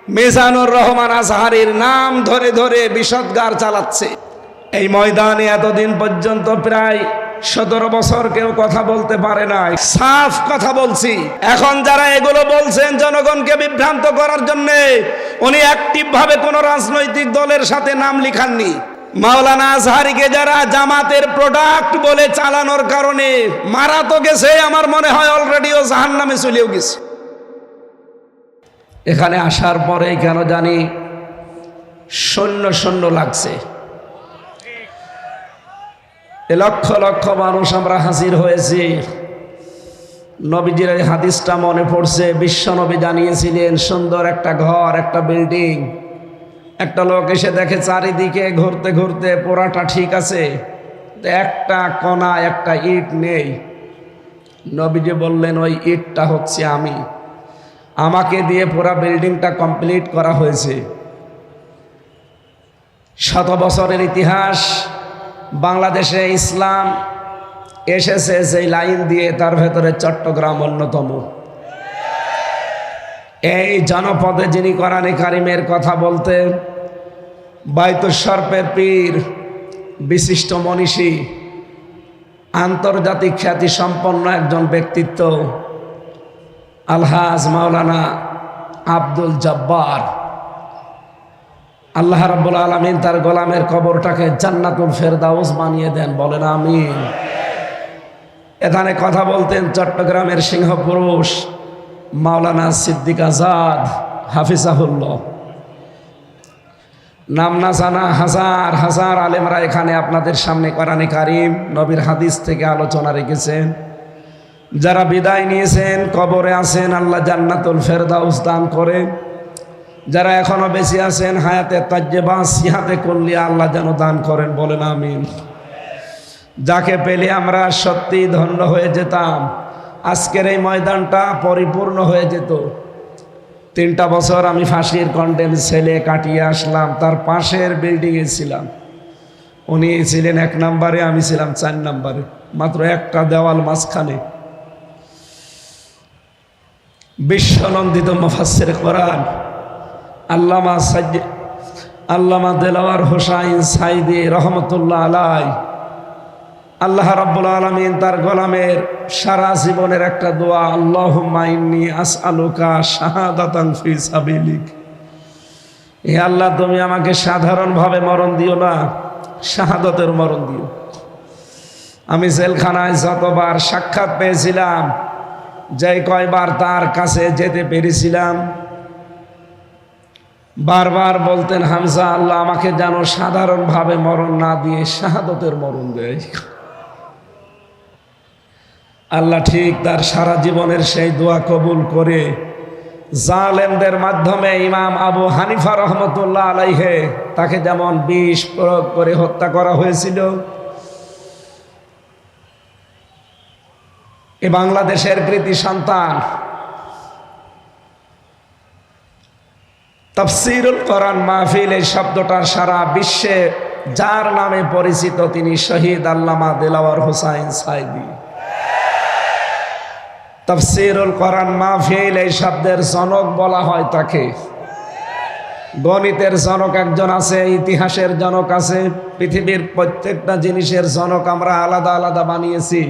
মিজানুর রহমান আজহারীর নাম ধরে ধরে বিষদগার চালাচ্ছে। এই ময়দানে এতদিন পর্যন্ত প্রায় 17 বছর কেউ কথা বলতে পারে নাই। সাফ কথা বলছি। এখন যারা এগুলো বলছেন জনগণকে বিভ্রান্ত করার জন্য, উনি অ্যাক্টিভ ভাবে কোন রাজনৈতিক দলের সাথে নাম লিখাননি। মাওলানা আজহারীকে যারা জামাতের প্রোডাক্ট বলে চালানোর কারণে মারা তো গেছে, আমার মনে হয় অলরেডি ও জাহান্নামে চলেও গেছে। এখানে আসার পরে কেন জানি শূন্য শূন্য লাগছে। লক্ষ লক্ষ মানুষ আমরা হাজির হয়েছি। নবীজির এই হাদিসটা মনে পড়ছে। বিশ্ব নবী জানিয়েছিলেন, সুন্দর একটা ঘর, একটা বিল্ডিং, একটা লোক এসে দেখে চারিদিকে ঘুরতে ঘুরতে পোড়াটা ঠিক আছে, একটা কণা, একটা ইট নেই। নবীজি বললেন, ওই ইটটা হচ্ছে আমি, আমাকে দিয়ে পুরা বিল্ডিংটা কমপ্লিট করা হয়েছে। 100 বছরের ইতিহাস, বাংলাদেশে ইসলাম এসেছে যেই লাইন দিয়ে, তার ভেতরে চট্টগ্রাম অন্যতম। এই জনপদে যিনি কোরআনে কারিমের কথা বলতেন, বাইতুল শরফের পীর, বিশিষ্ট মনীষী, আন্তর্জাতিক খ্যাতি সম্পন্ন একজন ব্যক্তিত্ব, আলহাজ মাওলানা আব্দুল জব্বার, আল্লাহ রাব্বুল আলামিন তার গোলামের কবরটাকে জান্নাতুল ফেরদাউস বানিয়ে দেন, বলেন আমিন। এখানে কথা বলতেন চট্টগ্রামের সিংহপুরুষ মাওলানা সিদ্দিক আজাদ হাফিজাহুল্লাহ। নাম না জানা হাজার হাজার আলেমরা এখানে আপনাদের সামনে কোরআনে কারিম, নবীর হাদিস থেকে আলোচনা রেখেছেন। যারা বিদায় নিয়েছেন, কবরে আছেন, আল্লাহ জান্নাতুল ফেরদাউস দান করেন। যারা এখনো বেঁচে আছেন, হায়াতে তাজ্জেবা সিহাতে কুল্লিয়া আল্লাহ যেন দান করেন, বলেন আমিন। যাকে পেলে আমরা সত্যি ধন্য হয়ে যেতাম, আজকের এই ময়দানটা পরিপূর্ণ হয়ে যেত। 3টা বছর আমি ফাঁসির কন্টেন্ট ছেলে কাটিয়ে আসলাম, তার পাশের বিল্ডিংয়ে ছিলাম। উনি ছিলেন 1 নম্বরে, আমি ছিলাম 4 নম্বরে, মাত্র একটা দেওয়াল মাঝখানে। বিশ্বনন্দিত মুফাসসির কোরআন আল্লামা দেলাওয়ার হোসাইন সাইদি রহমতুল্লাহ আলাই, আল্লাহ রাব্বুল আলামিন তার গোলামের সারা জীবনের একটা দোয়া, আল্লাহুম্মা ইন্নী আসআলুকা শাহাদাতান ফি সাবিলিক। হে আল্লাহ, তুমি আমাকে সাধারণভাবে মরণ দিও না, শাহাদাতের মরণ দিও। আমি জেলখানায় যতবার সাক্ষাৎ পেয়েছিলাম, যে কয়বার তার কাছে যেতে পেরেছিলাম, বারবার বলতেন, হামজা, আল্লাহ আমাকে যেন সাধারণভাবে মরণ না দিয়ে শাহাদাতের মরণ দেয়। আল্লাহ ঠিক তার সারা জীবনের সেই দোয়া কবুল করে জালেমদের মাধ্যমে ইমাম আবু হানিফা রহমতুল্লাহ আলাইহে তাকে যেমন বিষ প্রয়োগ করে হত্যা করা হয়েছিল, এ বাংলাদেশের কৃতি সন্তান, তাফসীরুল কোরআন মাহফিল এই শব্দটার সারা বিশ্বে যার নামে পরিচিত, তিনি শহীদ আল্লামা দেলাওয়ার হোসাইন সাইদি। তাফসীরুল কোরআন মাহফিল এই শব্দের জনক বলা হয় তাকে। গণিতের জনক একজন আছে, ইতিহাসের জনক আছে, পৃথিবীর প্রত্যেকটা জিনিসের জনক আমরা আলাদা আলাদা বানিয়েছি।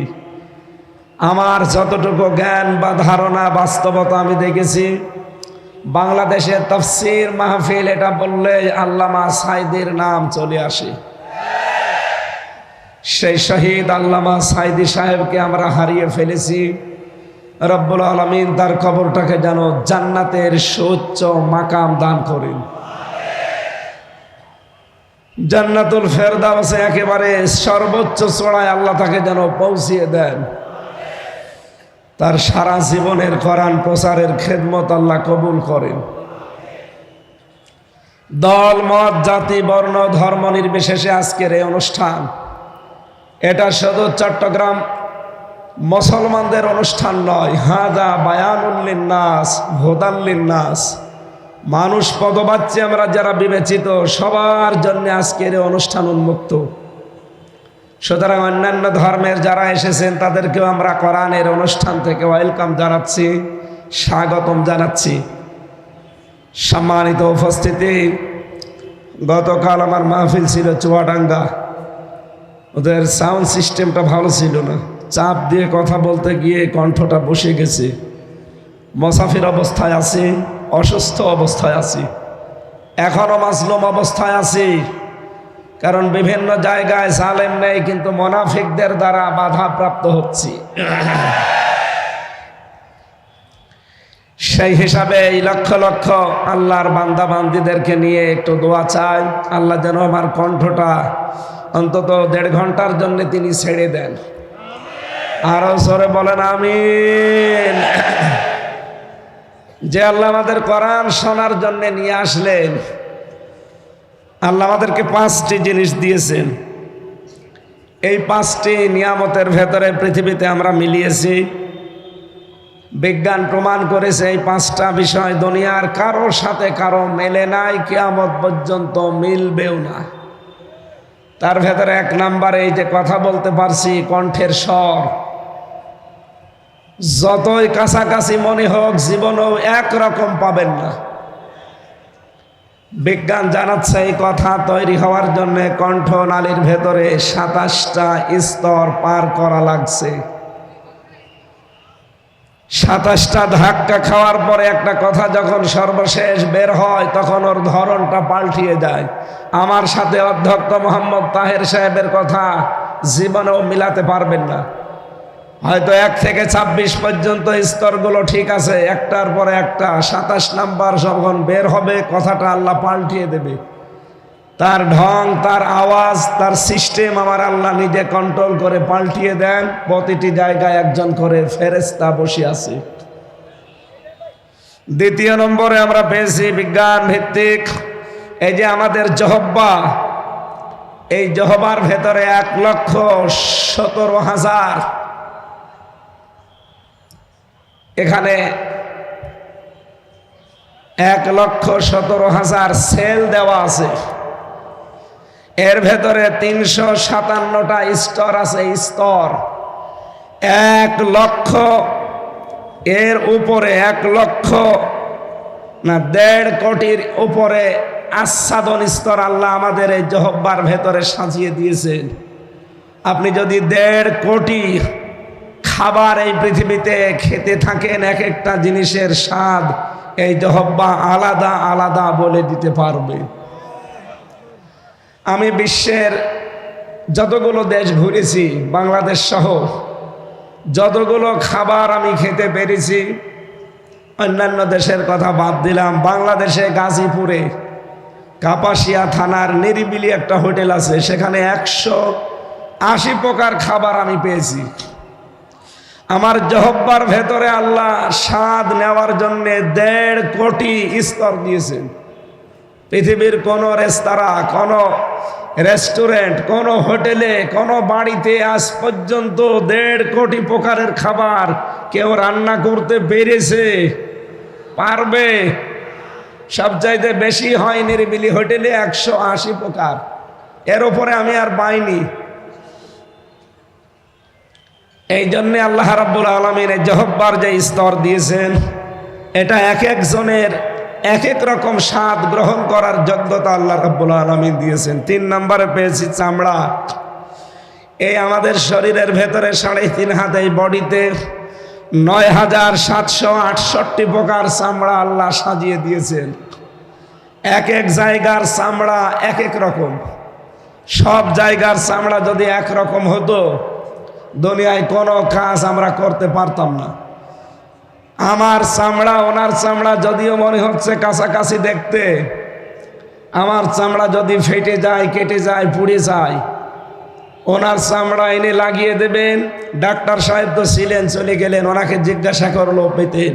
আমার যতটুকু জ্ঞান বা ধারণা, বাস্তবতা আমি দেখেছি, বাংলাদেশের তাফসীর মাহফিল এটা বললে আল্লামা সাইদির নাম চলে আসে। সেই শহীদ আল্লামা সাইদি সাহেবকে আমরা হারিয়ে ফেলেছি। রব্বুল আলামিন তার কবরটাকে যেন জান্নাতের সুউচ্চ মাকাম দান করেন, জান্নাতুল ফেরদাউসে একেবারে সর্বোচ্চ চূড়ায় আল্লাহ তাকে যেন পৌঁছিয়ে দেন। তার সারা জীবনের কোরআন প্রচারের খেদমত আল্লাহ কবুল করেন। দল, মত, জাতি, বর্ণ, ধর্ম নির্বিশেষে আজকের এই অনুষ্ঠান, এটা শুধু চট্টগ্রাম মুসলমানদের অনুষ্ঠান নয়। হাদা বায়ানুল লিন্নাস হুদাল লিন্নাস, মানুষ পদবাচ্য আমরা যারা বিবেচিত, সবার জন্য আজকের এই অনুষ্ঠান উন্মুক্ত। সুতরাং অন্যান্য ধর্মের যারা এসেছেন তাদেরকেও আমরা কোরআনের অনুষ্ঠান থেকে ওয়েলকাম জানাচ্ছি, স্বাগতম জানাচ্ছি। সম্মানিত উপস্থিতি, গতকাল আমার মাহফিল ছিল চুয়াডাঙ্গা। ওদের সাউন্ড সিস্টেমটা ভালো ছিল না, চাপ দিয়ে কথা বলতে গিয়ে কণ্ঠটা বসে গেছে। মুসাফির অবস্থায় আছি, অসুস্থ অবস্থায় আছি, এখনো মাজলুম অবস্থায় আছি। কারণ বিভিন্ন জায়গায় জালেম নেই, কিন্তু মুনাফিকদের দ্বারা বাধাপ্রাপ্ত হচ্ছি। সেই হিসাবে এই লক্ষ লক্ষ আল্লাহর বান্দা বান্দিদেরকে নিয়ে একটু দোয়া চাই, আল্লাহ যেন আমার কণ্ঠটা অন্তত 1.5 ঘন্টার জন্য তিনি ছেড়ে দেন। আরো জোরে বলেন আমিন। যে আল্লাহ আমাদের কোরআন শোনার জন্য নিয়ে আসলেন, আল্লাহ আমাদেরকে 5টি জিনিস দিয়েছেন। এই 5টি নিয়ামতের ভেতরে পৃথিবীতে আমরা মিলিয়েছি। বিজ্ঞান প্রমাণ করেছে এই 5টা বিষয় দুনিয়ার কারোর সাথে কারো মেলে নাই, কিয়ামত পর্যন্ত মিলবেও না। তার ভেতরে 1 নম্বরে এই যে কথা বলতে পারছি, কণ্ঠের স্বর। যতই কাছাকাছি মনে হোক, জীবনেও একরকম পাবেন না। বিজ্ঞান জানাচ্ছে এই কথা তৈরি হওয়ার জন্য কণ্ঠ নালীর ভেতরে 27টা স্তর পার করা লাগছে। 27টা ধাক্কা খাওয়ার পরে একটা কথা যখন সর্বশেষ বের হয়, তখন ওর ধরনটা পাল্টিয়ে যায়। আমার সাথে অধ্যক্ষ মোহাম্মদ তাহের সাহেবের কথা জীবনেও মিলাতে পারবেন না। হয়তো 1 থেকে 26 পর্যন্ত স্তরগুলো ঠিক আছে, একটার পরে একটা 27 নাম্বার যখন বের হবে, কথাটা আল্লাহ পাল্টিয়ে দেবে। তার ঢং, তার আওয়াজ, তার সিস্টেম আমার আল্লাহ নিজে কন্ট্রোল করে পাল্টিয়ে দেন। প্রতিটি জায়গায় একজন করে ফেরেশতা বসে আছে। দ্বিতীয় নম্বরে আমরা পেয়েছি বিজ্ঞান ভিত্তিক এই যে আমাদের জহব্বা, এই জহবার ভেতরে 1,17,000 এখানে 1,17,000 সেল দেওয়া আছে। এর ভেতরে 357টা স্তর আছে। স্তর 1 লক্ষ, এর উপরে 1 লক্ষ না 1.5 কোটির উপরে আচ্ছাদন স্তর আল্লাহ আমাদের এই জহব্বার ভেতরে সাজিয়ে দিয়েছেন। আপনি যদি 1.5 কোটি খাবার এই পৃথিবীতে খেতে থাকেন, এক একটা জিনিসের স্বাদ এই জহব্বা আলাদা আলাদা বলে দিতে পারবে। আমি বিশ্বের যতগুলো দেশ ঘুরেছি, বাংলাদেশ সহ যতগুলো খাবার আমি খেতে পেরেছি, অন্যান্য দেশের কথা বাদ দিলাম, বাংলাদেশে গাজীপুরে কাপাসিয়া থানার নিরিবিলি একটা হোটেল আছে, সেখানে 180 প্রকার খাবার আমি পেয়েছি। আমার জহব্বার ভেতরে আল্লাহ স্বাদ নেওয়ার জন্য 1.5 কোটি স্তর দিয়েছেন। পৃথিবীর কোনো রেস্তোরাঁ, কোনো রেস্টুরেন্ট, কোনো হোটেলে, কোনো বাড়িতে আজ পর্যন্ত 1.5 কোটি প্রকারের খাবার কেউ রান্না করতে পেরেছে? পারবে? সবচাইতে বেশি হয় নিরিবিলি হোটেলে 180 প্রকার। এর উপরে আমি আর পাইনি। এই জন্যে আল্লাহ রাব্বুল আলামিন জহব্বার যে স্তর দিয়েছেন, এটা এক একজনের এক এক রকম স্বাদ গ্রহণ করার যোগ্যতা আল্লাহ রাব্বুল আলামিন দিয়েছেন। 3 নম্বরে পেয়েছি চামড়া। এই আমাদের শরীরের ভেতরে 3.5 হাত, এই বডিতে 9,768 প্রকার চামড়া আল্লাহ সাজিয়ে দিয়েছেন। এক এক জায়গার চামড়া এক এক রকম। সব জায়গার চামড়া যদি একরকম হতো, দুনিয়ায় কোনো কাজ আমরা করতে পারতাম না। আমার চামড়া ওনার চামড়া যদিও মনে হচ্ছে কাছাকাছি দেখতে, আমার চামড়া যদি ফেটে যায়, কেটে যায়, পুড়ে যায়, ওনার চামড়া এনে লাগিয়ে দেবেন। ডাক্তার সাহেব তো ছিলেন, চলে গেলেন, ওনাকে জিজ্ঞাসা করলো পেতেন।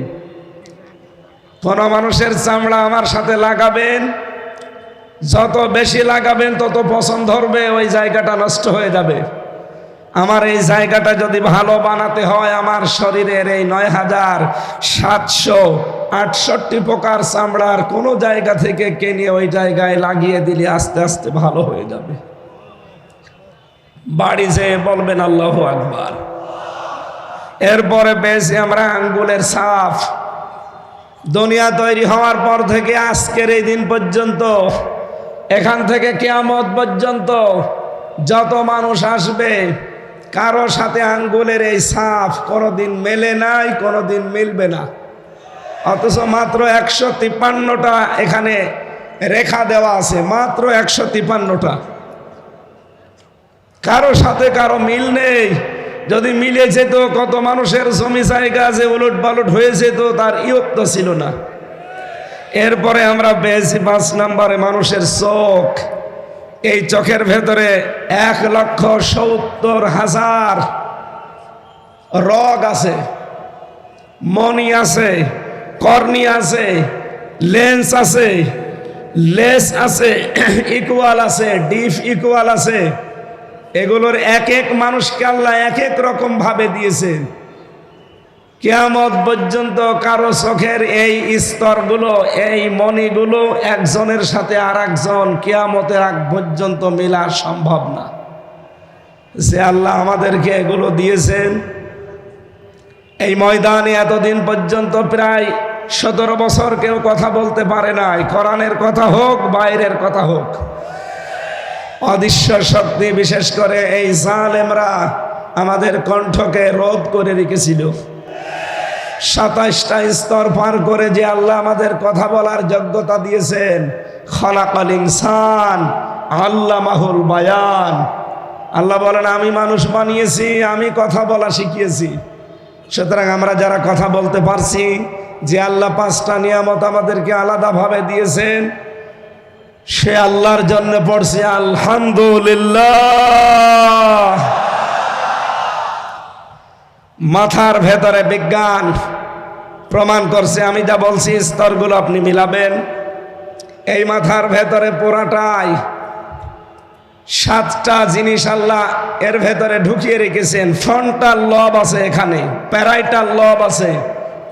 কোন মানুষের চামড়া আমার সাথে লাগাবেন, যত বেশি লাগাবেন তত পছন্দ ধরবে, ওই জায়গাটা নষ্ট হয়ে যাবে। আমার এই জায়গাটা যদি ভালো বানাতে হয়, আমার শরীরের এই 9,768 প্রকার চামড়ার কোনো জায়গা থেকে কিনে ওই জায়গায় লাগিয়ে দিলে আস্তে আস্তে ভালো হয়ে যাবে। বাড়ি যেয়ে বলবেন আল্লাহু আকবার। এরপরে পেয়েছি আমরা আঙ্গুলের ছাপ। দুনিয়া তৈরি হওয়ার পর থেকে আজকের এই দিন পর্যন্ত, এখান থেকে কিয়ামত পর্যন্ত যত মানুষ আসবে, কারো সাথে আঙ্গুলের এই ছাপ কোনোদিন মেলে নাই, কোনোদিন মিলবে না। অথচ মাত্র 153টা এখানে রেখা দেওয়া আছে, মাত্র 153টা। কারো সাথে কারো মিল নেই। যদি মিলে যেত, কত মানুষের জমি জায়গা যে উলট পালট হয়ে যেত, তার ইয়ত্ত ছিল না। এরপরে আমরা পেয়েছি 5 নম্বরে মানুষের চোখ। এই চোখের ভেতরে 1,70,000 রগ আছে, মণি আছে, কর্নিয়া আছে, লেন্স আছে, লেস আছে, ইকুয়াল আছে, ডিপ ইকুয়াল আছে। এগুলোর এক এক মানুষকে আল্লাহ এক এক রকম ভাবে দিয়েছেন। কিয়ামত পর্যন্ত কারো চোখের এই স্তরগুলো, এই মণিগুলো একজনের সাথে আর একজন কিয়ামতের আগ পর্যন্ত মেলা সম্ভব না। যে আল্লাহ আমাদেরকে এগুলো দিয়েছেন, এই ময়দানে এতদিন পর্যন্ত প্রায় 17 বছর কেউ কথা বলতে পারে নাই, কোরআনের কথা হোক, বাইরের কথা হোক। অদৃশ্য শক্তি, বিশেষ করে এই জালেমরা আমাদের কণ্ঠকে রোধ করে রেখেছিল। 27টা স্তর পার করে যে আল্লাহ আমাদের কথা বলার যোগ্যতা দিয়েছেন, খলাকাল ইনসান আল্লামাহুল বায়ান। আল্লাহ বলেন, আমি মানুষ বানিয়েছি, আমি কথা বলা শিখিয়েছি। সুতরাং আমরা যারা কথা বলতে পারছি, যে আল্লাহ 5টা নিয়ামত আমাদেরকে আলাদাভাবে দিয়েছেন, সে আল্লাহর জন্য পড়ছে আলহামদুলিল্লাহ। মাথার ভেতরে বিজ্ঞান প্রমাণ করছে, আমি যা বলছি স্তরগুলো আপনি মিলাবেন, এই মাথার ভেতরে পুরাটাই 7টা জিনিস আল্লাহ এর ভেতরে ঢুকিয়ে রেখেছেন। ফ্রন্টাল লব আছে, এখানে প্যারাইটাল লব আছে,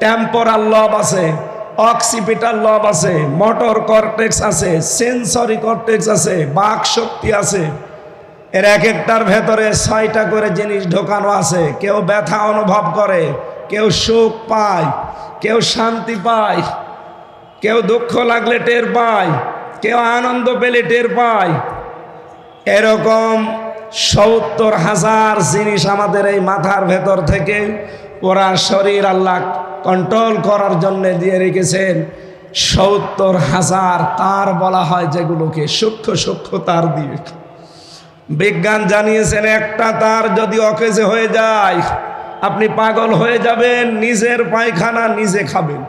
টেম্পোরাল লব আছে, অক্সিপিটাল লব আছে, মোটর কর্টেক্স আছে, সেন্সরি কর্টেক্স আছে, বাক শক্তি আছে। এর এক একটার ভেতরে 6টা করে জিনিস ঢোকানো আছে। কেউ ব্যথা অনুভব করে, কেউ সুখ পায়, কেউ শান্তি পায়, কেউ দুঃখ লাগলে টের পায়, কেউ আনন্দ পেলে টের পায়। এরকম 70,000 জিনিস আমাদের এই মাথার ভেতর থেকে ওরা শরীর আল্লাহ কন্ট্রোল করার জন্য দিয়ে রেখেছেন। 70,000 তার বলা হয়, যেগুলোকে সূক্ষ্ম সূক্ষ্ম তার দিয়ে। বিজ্ঞান জানিয়েছেন, একটা তার যদি অকেজে হয়ে যায়, আপনি পাগল হয়ে যাবেন, নিজের পায়খানা নিজে খাবেন।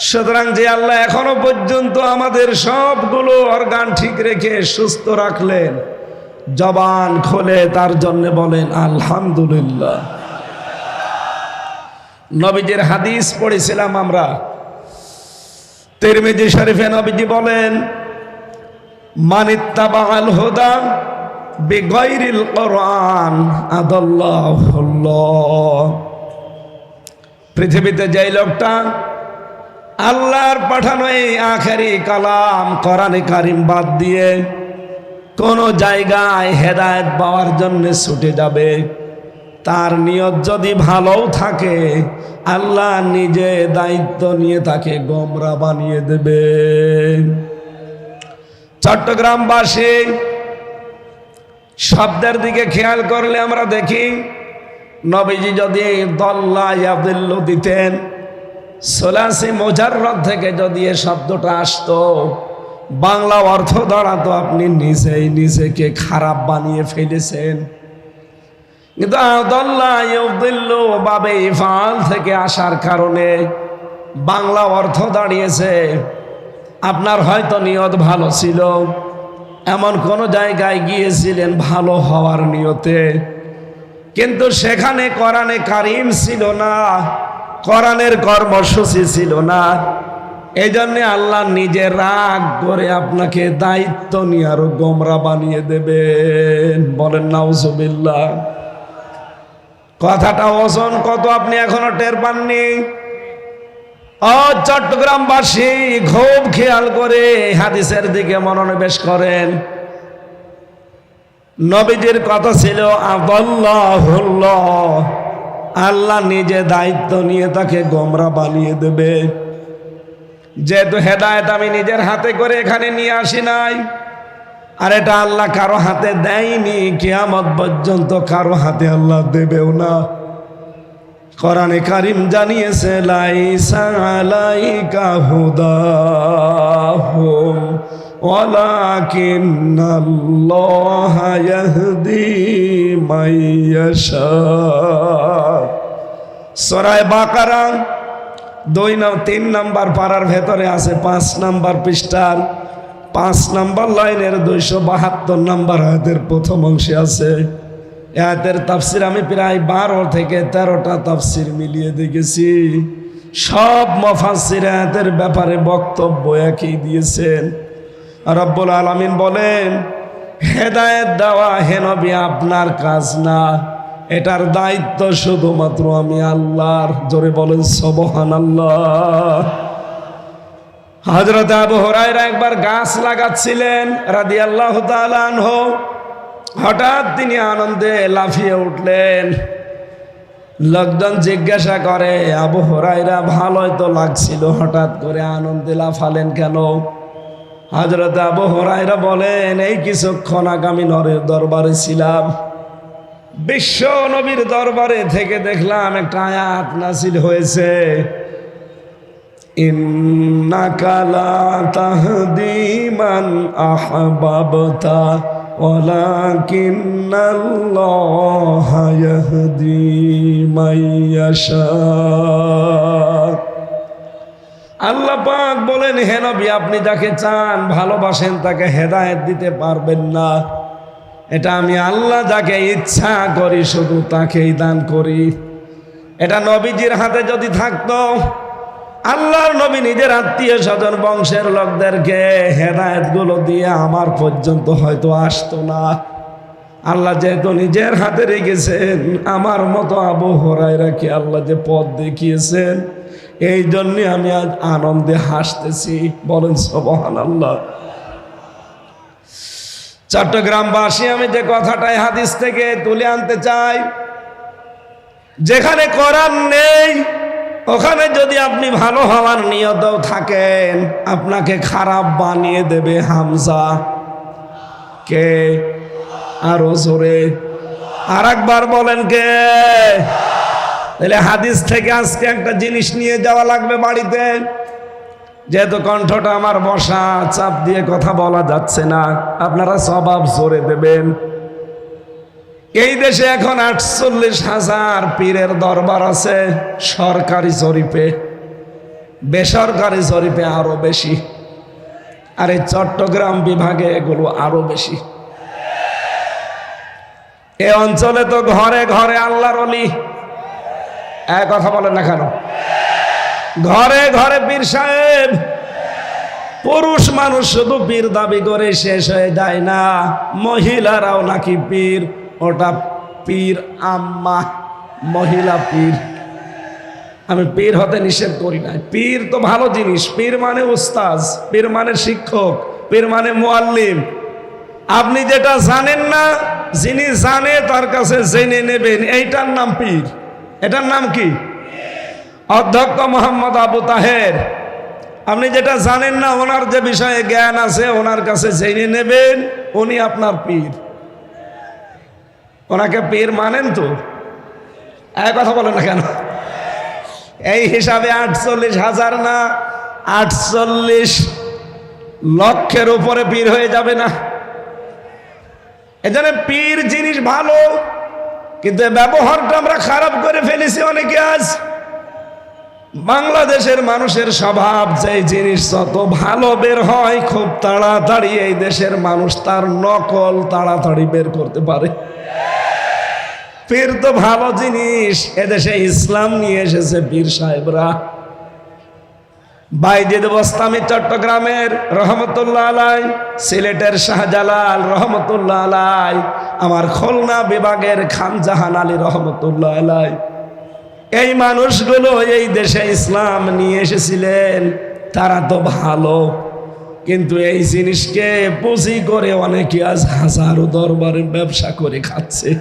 সুতরাং যে আল্লাহ এখনো পর্যন্ত আমাদের সবগুলো অর্গান ঠিক রেখে সুস্থ রাখলেন, জবান খুলে তার জন্য বলেন আলহামদুলিল্লাহ। নবীজির হাদিস পড়েছিলাম আমরা, তিরমিজি শরীফে নবীজি বলেন, মানিত্তাবাআল হুদা বিগাইরিল কোরআন আদাল্লাহুল্লাহ। পৃথিবীতে যেই লোকটা আল্লাহর পাঠানো এই আখেরি কালাম কোরআনে কারিম বাদ দিয়ে কোন জায়গায় হেদায়েত পাওয়ার জন্য ছুটে যাবে, তার নিয়ত যদি ভালোও থাকে, আল্লাহ নিজে দায়িত্ব নিয়ে তাকে গোমরা বানিয়ে দেবে। চট্টগ্রামবাসী শব্দের দিকে খেয়াল করলে আমরা দেখি, নবীজি যদি দল্লা ইয়াদিল্লু দিতেন, সোলাসি মুজাররদ থেকে যদি এ শব্দটা আসতো, বাংলা অর্থ দাঁড়াতো আপনি নিজেই নিজেকে খারাপ বানিয়ে ফেলেছেন। কিন্তু আদাল্লা ইউদিল্লু বাবে ইফআল থেকে আসার কারণে বাংলা অর্থ দাঁড়িয়েছে, আপনার হয়তো নিয়ত ভালো ছিল, এমন কোন জায়গায় গিয়েছিলেন ভালো হওয়ার নিয়তে, কিন্তু সেখানে কোরআনে কারিম ছিল না, কোরআনের কর্মসূচি ছিল না। এই জন্য আল্লাহ নিজে রাগ করে আপনাকে দায়িত্ব নিয়ে আরো গোমরা বানিয়ে দেবেন। বলেন নাউজুবিল্লাহ। কথাটা ওজন কত আপনি এখনো টের পাননি। ও চট্টগ্রামবাসী, খুব খেয়াল করে হাদিসের দিকে মনোনিবেশ করেন। নবীজির কথা ছিল আদাল্লাহুল্লাহ, আল্লাহ নিজে দায়িত্ব নিয়ে তাকে গোমরা বানিয়ে দেবে। যেহেতু হেদায়েত আমি নিজের হাতে করে এখানে নিয়ে আসি নাই, আর এটা আল্লাহ কারো হাতে দেয়নি, কিয়ামত পর্যন্ত কারো হাতে আল্লাহ দেবেও না। কোরআনে কারীম জানিয়েছে লাইসা আলাইকা হুদাহুম ওয়ালাকিন্নাল্লাহা ইয়াহদি মাইয়াশা। সূরা বাকারা 3 নম্বর পারার ভেতরে আছে 5 নম্বর পৃষ্ঠার 5 নম্বর লাইনের 272 নম্বর আয়াতের প্রথম অংশে আছে। আয়াতের তাফসির আমি প্রায় 12 থেকে 13টা তাফসির মিলিয়ে দেখেছি। সব মুফাসসির আয়াতের ব্যাপারে বক্তব্য একই দিয়েছেন। রব্বুল আলামিন বলেন, হেদায়েত দেওয়া হে নবী আপনার কাজ না, এটার দায়িত্ব শুধুমাত্র আমি আল্লাহর। জোরে বলেন সুবহানাল্লাহ। হযরত আবু হুরায়রা একবার গাছ লাগাচ্ছিলেন রাদিয়াল্লাহু তাআলা আনহু। হঠাৎ তিনি আনন্দে লাফিয়ে উঠলেন। লোকজন জিজ্ঞাসা করে, আবু হুরায়রা ভালোই তো লাগছিল, হঠাৎ করে আনন্দে লাফালেন কেন? হযরত আবু হুরায়রা বলেন, এই কিছুক্ষণ আগে আমি নরের দরবারে ছিলাম, বিশ্ব নবীর দরবারে থেকে দেখলাম একটা আয়াত নাযিল হয়েছে, ইন্নাকা লা তাহদি মান আহবাবতা ওয়ালাকিন্নাল্লাহা ইয়াহদি মাইয়াশা। আল্লাহ পাক বলেন, হে নবী আপনি যাকে চান ভালোবাসেন তাকে হেদায়েত দিতে পারবেন না। এটা আমি আল্লাহ যাকে ইচ্ছা করি শুধু তাকেই দান করি। এটা নবীজির হাতে যদি থাকতো, আল্লাহর নবী নিজের আত্মীয় স্বজন বংশের লোকদেরকে হেদায়েত গুলো দিয়ে আমার পর্যন্ত হয়তো আসতো না। আল্লাহ যেহেতু নিজের হাতে রেখেছেন, আমার মতো আবু হুরায়রাকে আল্লাহ যে পথ দেখিয়েছেন, এই জন্য আমি আজ আনন্দে হাসতেছি। বলেন সুবহানাল্লাহ। চট্টগ্রামবাসী, আমি যে কথাটাই হাদিস থেকে তুলে আনতে চাই, যেখানে কোরআন নেই ওখানে যদি আপনি ভালো হওয়ার নিয়তেও থাকেন, আপনাকে খারাপ বানিয়ে দেবে হামজা। কে? আরো জোরে আর একবার বলেন কে? তাহলে হাদিস থেকে আজকে একটা জিনিস নিয়ে যাওয়া লাগবে বাড়িতে। যেহেতু কণ্ঠটা আমার বসা, চাপ দিয়ে কথা বলা যাচ্ছে না, আপনারা স্বভাব জোরে দেবেন। এই দেশে এখন 48,000 পীরের দরবার আছে সরকারি জরিপে, বেসরকারি জরিপে আরো বেশি, আর এই চট্টগ্রাম বিভাগে এগুলো আরো বেশি। এ অঞ্চলে তো ঘরে ঘরে আল্লাহর ওলি। এক কথা বলেন না কেন? ঘরে ঘরে পীর সাহেব। পুরুষ মানুষ শুধু পীর দাবি করে শেষ হয়ে যায় না, মহিলারাও নাকি পীর। ওটা পীর আম্মা, মহিলা পীর। আমি পীর হতে নিষেধ করি না, পীর তো ভালো জিনিস। পীর মানে উস্তাজ, পীর মানে শিক্ষক, পীর মানে মুআল্লিম। আপনি যেটা জানেন না, যিনি জানে তার কাছে জেনে নেবেন, এইটার নাম পীর। এটার নাম কি? অধ্যক্ষ মোহাম্মদ আবু তাহের। আপনি যেটা জানেন না, ওনার যে বিষয়ে জ্ঞান আছে ওনার কাছে জেনে নেবেন, উনি আপনার পীর। ওনাকে পীর মানেন তো? এক কথা বলেন না কেন? এই হিসাবে 48,000 না, 48 লক্ষের উপরে পীর হয়ে যাবে না? এজন্য পীর জিনিস ভালো, কিন্তু ব্যবহারটা আমরা খারাপ করে ফেলেছি অনেকে। আজ বাংলাদেশের মানুষের স্বভাব, যে জিনিস যত ভালো বের হয় খুব তাড়াতাড়ি এই দেশের মানুষ তার নকল তাড়াতাড়ি বের করতে পারে। পীর তো ভালো জিনিস। এদেশে ইসলাম নিয়ে এসেছে পীর সাহেবরা। বাইজিদ বোস্তামি চট্টগ্রামের রহমতুল্লাহ আলাই, সিলেটের শাহজালাল রহমতুল্লাহ আলাই, আমার খুলনা বিভাগের খানজাহান আলী রহমতুল্লাহ আলাই, এই মানুষগুলো এই দেশে ইসলাম নিয়ে এসেছিলেন। তারা তো ভালো, কিন্তু এই জিনিসকে পুঁজি করে অনেকে আজ হাজারো দরবারে ব্যবসা করে খাচ্ছে।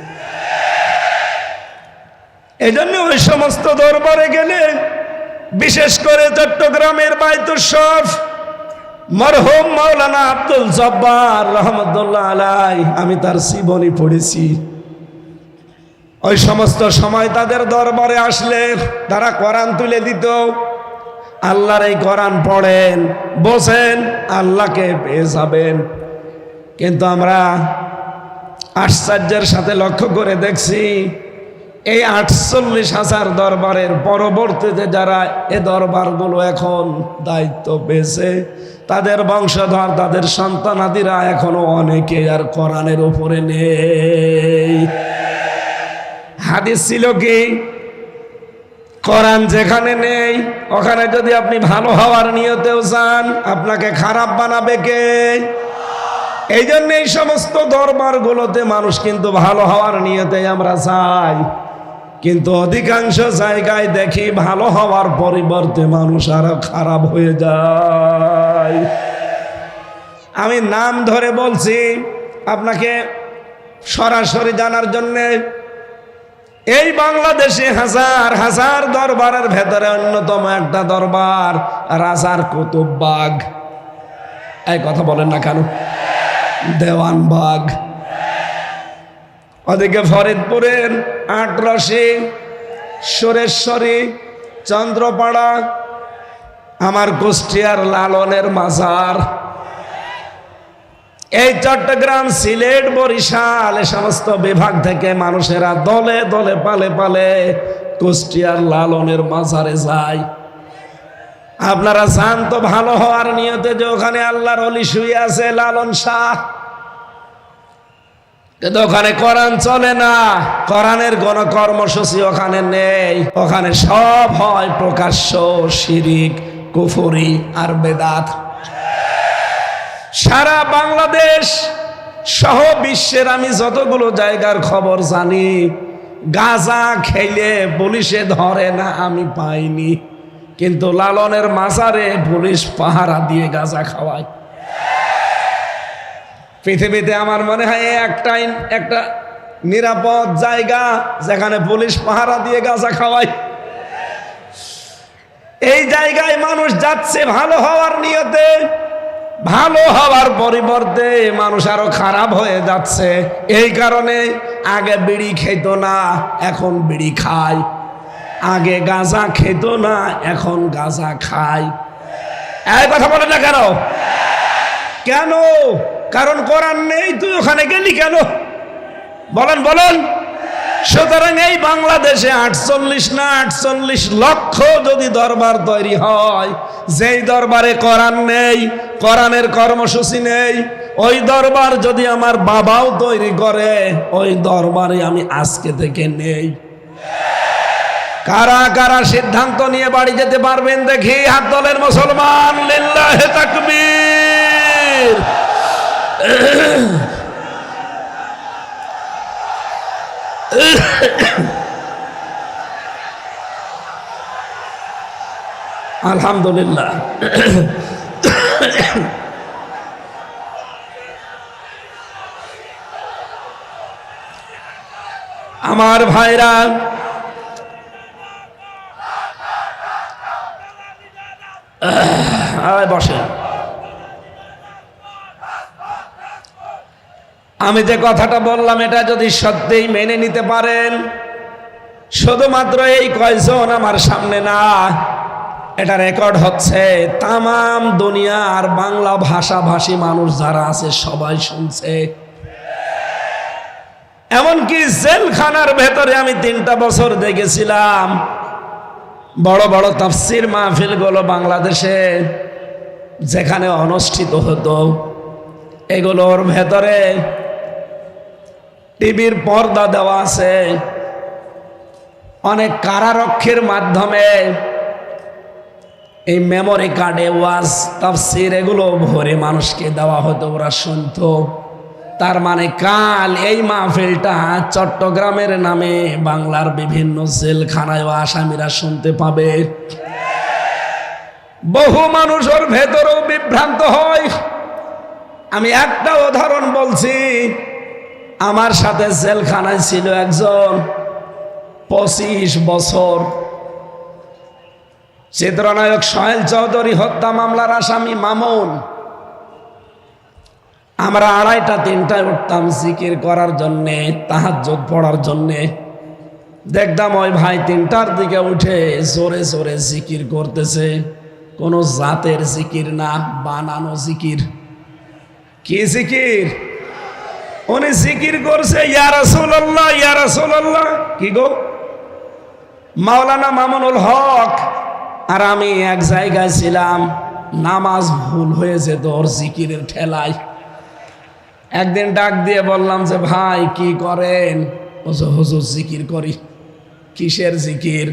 এই জন্য ওই সমস্ত দরবারে গেলে, বিশেষ করে চট্টগ্রামের বায়তুল শরফ মরহুম মাওলানা আব্দুল জব্বার রহমতুল্লাহ আলাইহি, আমি তার জীবনী পড়েছি। ওই সমস্ত সময় তাদের দরবারে আসলে তারা কোরআন তুলে দিত। আল্লাহর এই কোরআন পড়েন, বসেন, আল্লাহকে পেয়ে যাবেন। কিন্তু আমরা আশ্চর্যের সাথে লক্ষ্য করে দেখছি, এই 48,000 দরবারের পরবর্তীতে যারা এ দরবারগুলো এখন দায়িত্ব পেয়েছে, তাদের বংশধর, তাদের সন্তানাদিরা এখনো অনেকে আর কোরআনের উপরে নেই। হাদিস ছিল কি, কোরআন যেখানে নেই ওখানে যদি আপনি ভালো হওয়ার নিয়তেও যান, আপনাকে খারাপ বানাবে কে? এই জন্য এই সমস্ত দরবারগুলোতে মানুষ কিন্তু ভালো হওয়ার নিয়তে আমরা যাই, কিন্তু অধিকাংশ জায়গায় দেখি ভালো হওয়ার পরিবর্তে মানুষ আরো খারাপ হয়ে যায়। আমি নাম ধরে বলছি আপনাকে সরাসরি জানার জন্যে। এই বাংলাদেশে হাজার হাজার দরবারের ভেতরে অন্যতম একটা দরবার রাজার কুতুববাগ। এই কথা বলেন না কেন? দেওয়ানবাগ। ওদিকে ফরিদপুরের আটরশি, সুরেশ্বরী, চন্দ্রপাড়া, আমার কুষ্টিয়ার লালনের মাজার, এই চট্টগ্রাম, সিলেট, বরিশাল এ সমস্ত বিভাগ থেকে মানুষেরা দলে দলে পালে পালে কুষ্টিয়ার লালনের মাজারে যায়। আপনারা যান তো ভালো হওয়ার নিয়তে, যে ওখানে আল্লাহর ওলি শুয়ে আছে লালন শাহ, কিন্তু ওখানে কোরআন চলে না, কোরআনের কোন কর্মসূচি ওখানে নেই। ওখানে সব হয় প্রকাশ্য শিরিক, কুফরি আর বেদাত। সারা বাংলাদেশ সহ বিশ্বের আমি যতগুলো জায়গার খবর জানি, গাঁজা খেলে পুলিশে ধরে না আমি পাইনি, কিন্তু লালনের মাজারে পুলিশ পাহারা দিয়ে গাঁজা খাওয়ায়। পৃথিবীতে আমার মনে হয় একটা নিরাপদ জায়গা যেখানে পুলিশ পাহারা দিয়ে গাঁজা খাওয়ায়। এই জায়গায় মানুষ যাচ্ছে ভালো হওয়ার নিয়তে, ভালো হওয়ার পরিবর্তে মানুষ আরো খারাপ হয়ে যাচ্ছে। এই কারণে আগে বিড়ি খেত না, এখন বিড়ি খায়। আগে গাঁজা খেত না, এখন গাঁজা খায়। এই কথা বলে না কেন? কেন? কারণ কোরআন নেই। তুই ওখানে গেলি কেন? বলেন বলেন। সুতরাং এই বাংলাদেশে 48 লক্ষ যদি দরবার তৈরি হয়, যেই দরবারে কোরআন নেই, কোরআনের কর্মসূচি নেই, ওই দরবার যদি আমার বাবাও তৈরি করে, ওই দরবারে আমি আজকে থেকে নেই। কারা কারা সিদ্ধান্ত নিয়ে বাড়ি যেতে পারবেন দেখি? হাত তোলেন মুসলমান। লিল্লাহে তাকবীর। আলহামদুলিল্লাহ। আমার ভাইরা, বসে। আমি যে কথাটা বললাম, এটা যদি সত্যিই মেনে নিতে পারেন, শুধুমাত্র এই কয়জন আমার সামনে না, এটা রেকর্ড হচ্ছে, তামাম দুনিয়ার বাংলা ভাষাভাষী মানুষ যারা আছে সবাই শুনছে। এমনকি জেলখানার ভেতরে আমি 3টা বছর দেখেছিলাম, বড় বড় তাফসির মাহফিলগুলো বাংলাদেশে যেখানে অনুষ্ঠিত হতো, এগুলোর ভেতরে টিভির পর্দা দেওয়া আছে। অনেক কারারক্ষীর মাধ্যমে এই মেমোরি কার্ডে ওয়াজ, তাফসির এগুলো ভরে মানুষকে দেওয়া হতো, ওরা শুনতো। তার মানে কাল এই মাহফিলটা চট্টগ্রামের নামে বাংলার বিভিন্ন জেলখানায় আসামিরা শুনতে পাবে। বহু মানুষ ওর ভেতরেও বিভ্রান্ত হয়। আমি একটা উদাহরণ বলছি। আমার সাথে জেলখানায় ছিল একজন, 25 বছর। চিত্রনায়ক সোহেল চৌধুরী হত্যা মামলার আসামি মামুন। আমরা 2:30-3টায় উঠতাম জিকির করার জন্যে, তাহাজ্জুদ পড়ার জন্যে। দেখতাম ওই ভাই 3টার দিকে উঠে জোরে জোরে জিকির করতেছে। কোন জাতের জিকির না, বানানো জিকির। কি জিকির? উনি জিকির করছে ইয়া রাসূলুল্লাহ, ইয়া রাসূলুল্লাহ। কি গো? মাওলানা মামুনুল হক আর আমি এক জায়গায় ছিলাম, নামাজ ভুল হয়েছে তোর জিকিরের ঠেলায়। একদিন ডাক দিয়ে বললাম যে ভাই কি করেন? হুজুর জিকির করি। কিসের জিকির?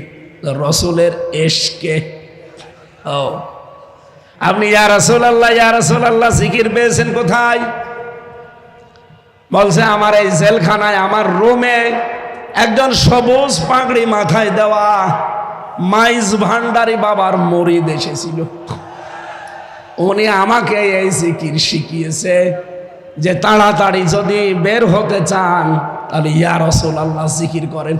রসুলের এশকে। ও, আপনি ইয়া রাসূলুল্লাহ, ইয়া রাসূলুল্লাহ জিকির পেয়েছেন কোথায়? বলছে আমার এই জেলখানায়, আমার রুমে একজন সবুজ পাগড়ি মাথায় দেওয়া মাইজ ভান্ডারী বাবার মুরিদ এসেছিল। উনি আমাকে এই জিকির শিখিয়েছে যে তাড়াতাড়ি যদি বের হতে চান তাহলে ইয়া রাসূলুল্লাহ জিকির করেন।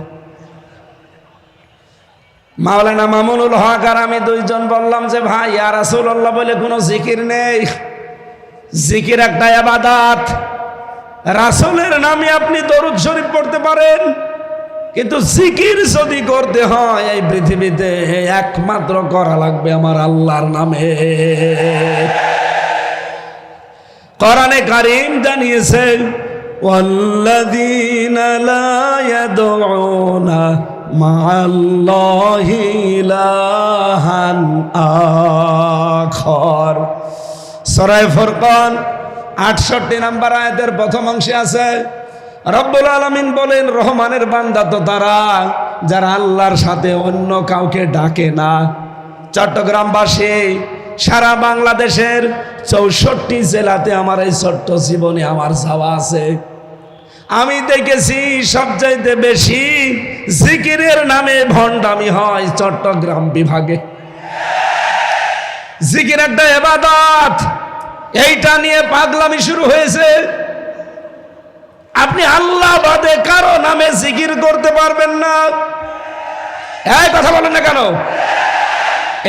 মাওলানা মামুনুল হক আর আমি দুইজন বললাম যে ভাই ইয়া রাসূলুল্লাহ বলে কোনো জিকির নেই। জিকির একটা ইবাদত। রাসূলের নামে আপনি দরুদ শরীফ পড়তে পারেন, কিন্তু জিকির যদি করতে হয় এই পৃথিবীতে একমাত্র করা লাগবে আমার আল্লাহর নামে। কোরআনে কারীম জানিয়েছে ওয়াল্লাযীনা লা ইয়াদউনা মা'আল্লাহি ইলাহান আখার। সূরা ফুরকান 68 নম্বর আয়াতের প্রথম অংশে আছে রব্বুল আলামিন বলেন রহমানের বান্দা তো তারা যারা আল্লাহর সাথে অন্য কাউকে ডাকে না। চট্টগ্রামবাসী, সারা বাংলাদেশের 64 জেলাতে আমার এই ছোট্ট জীবনে আমার যাওয়া আছে। আমি দেখেছি সবচাইতে বেশি জিকিরের নামে ভণ্ডামি হয় চট্টগ্রাম বিভাগে। জিকির একটা ইবাদত, এইটা নিয়ে পাগলামি শুরু হয়েছে। আপনি আল্লাহ বাদে কারো নামে জিকির করতে পারবেন না। এই কথা বলেন না কেন?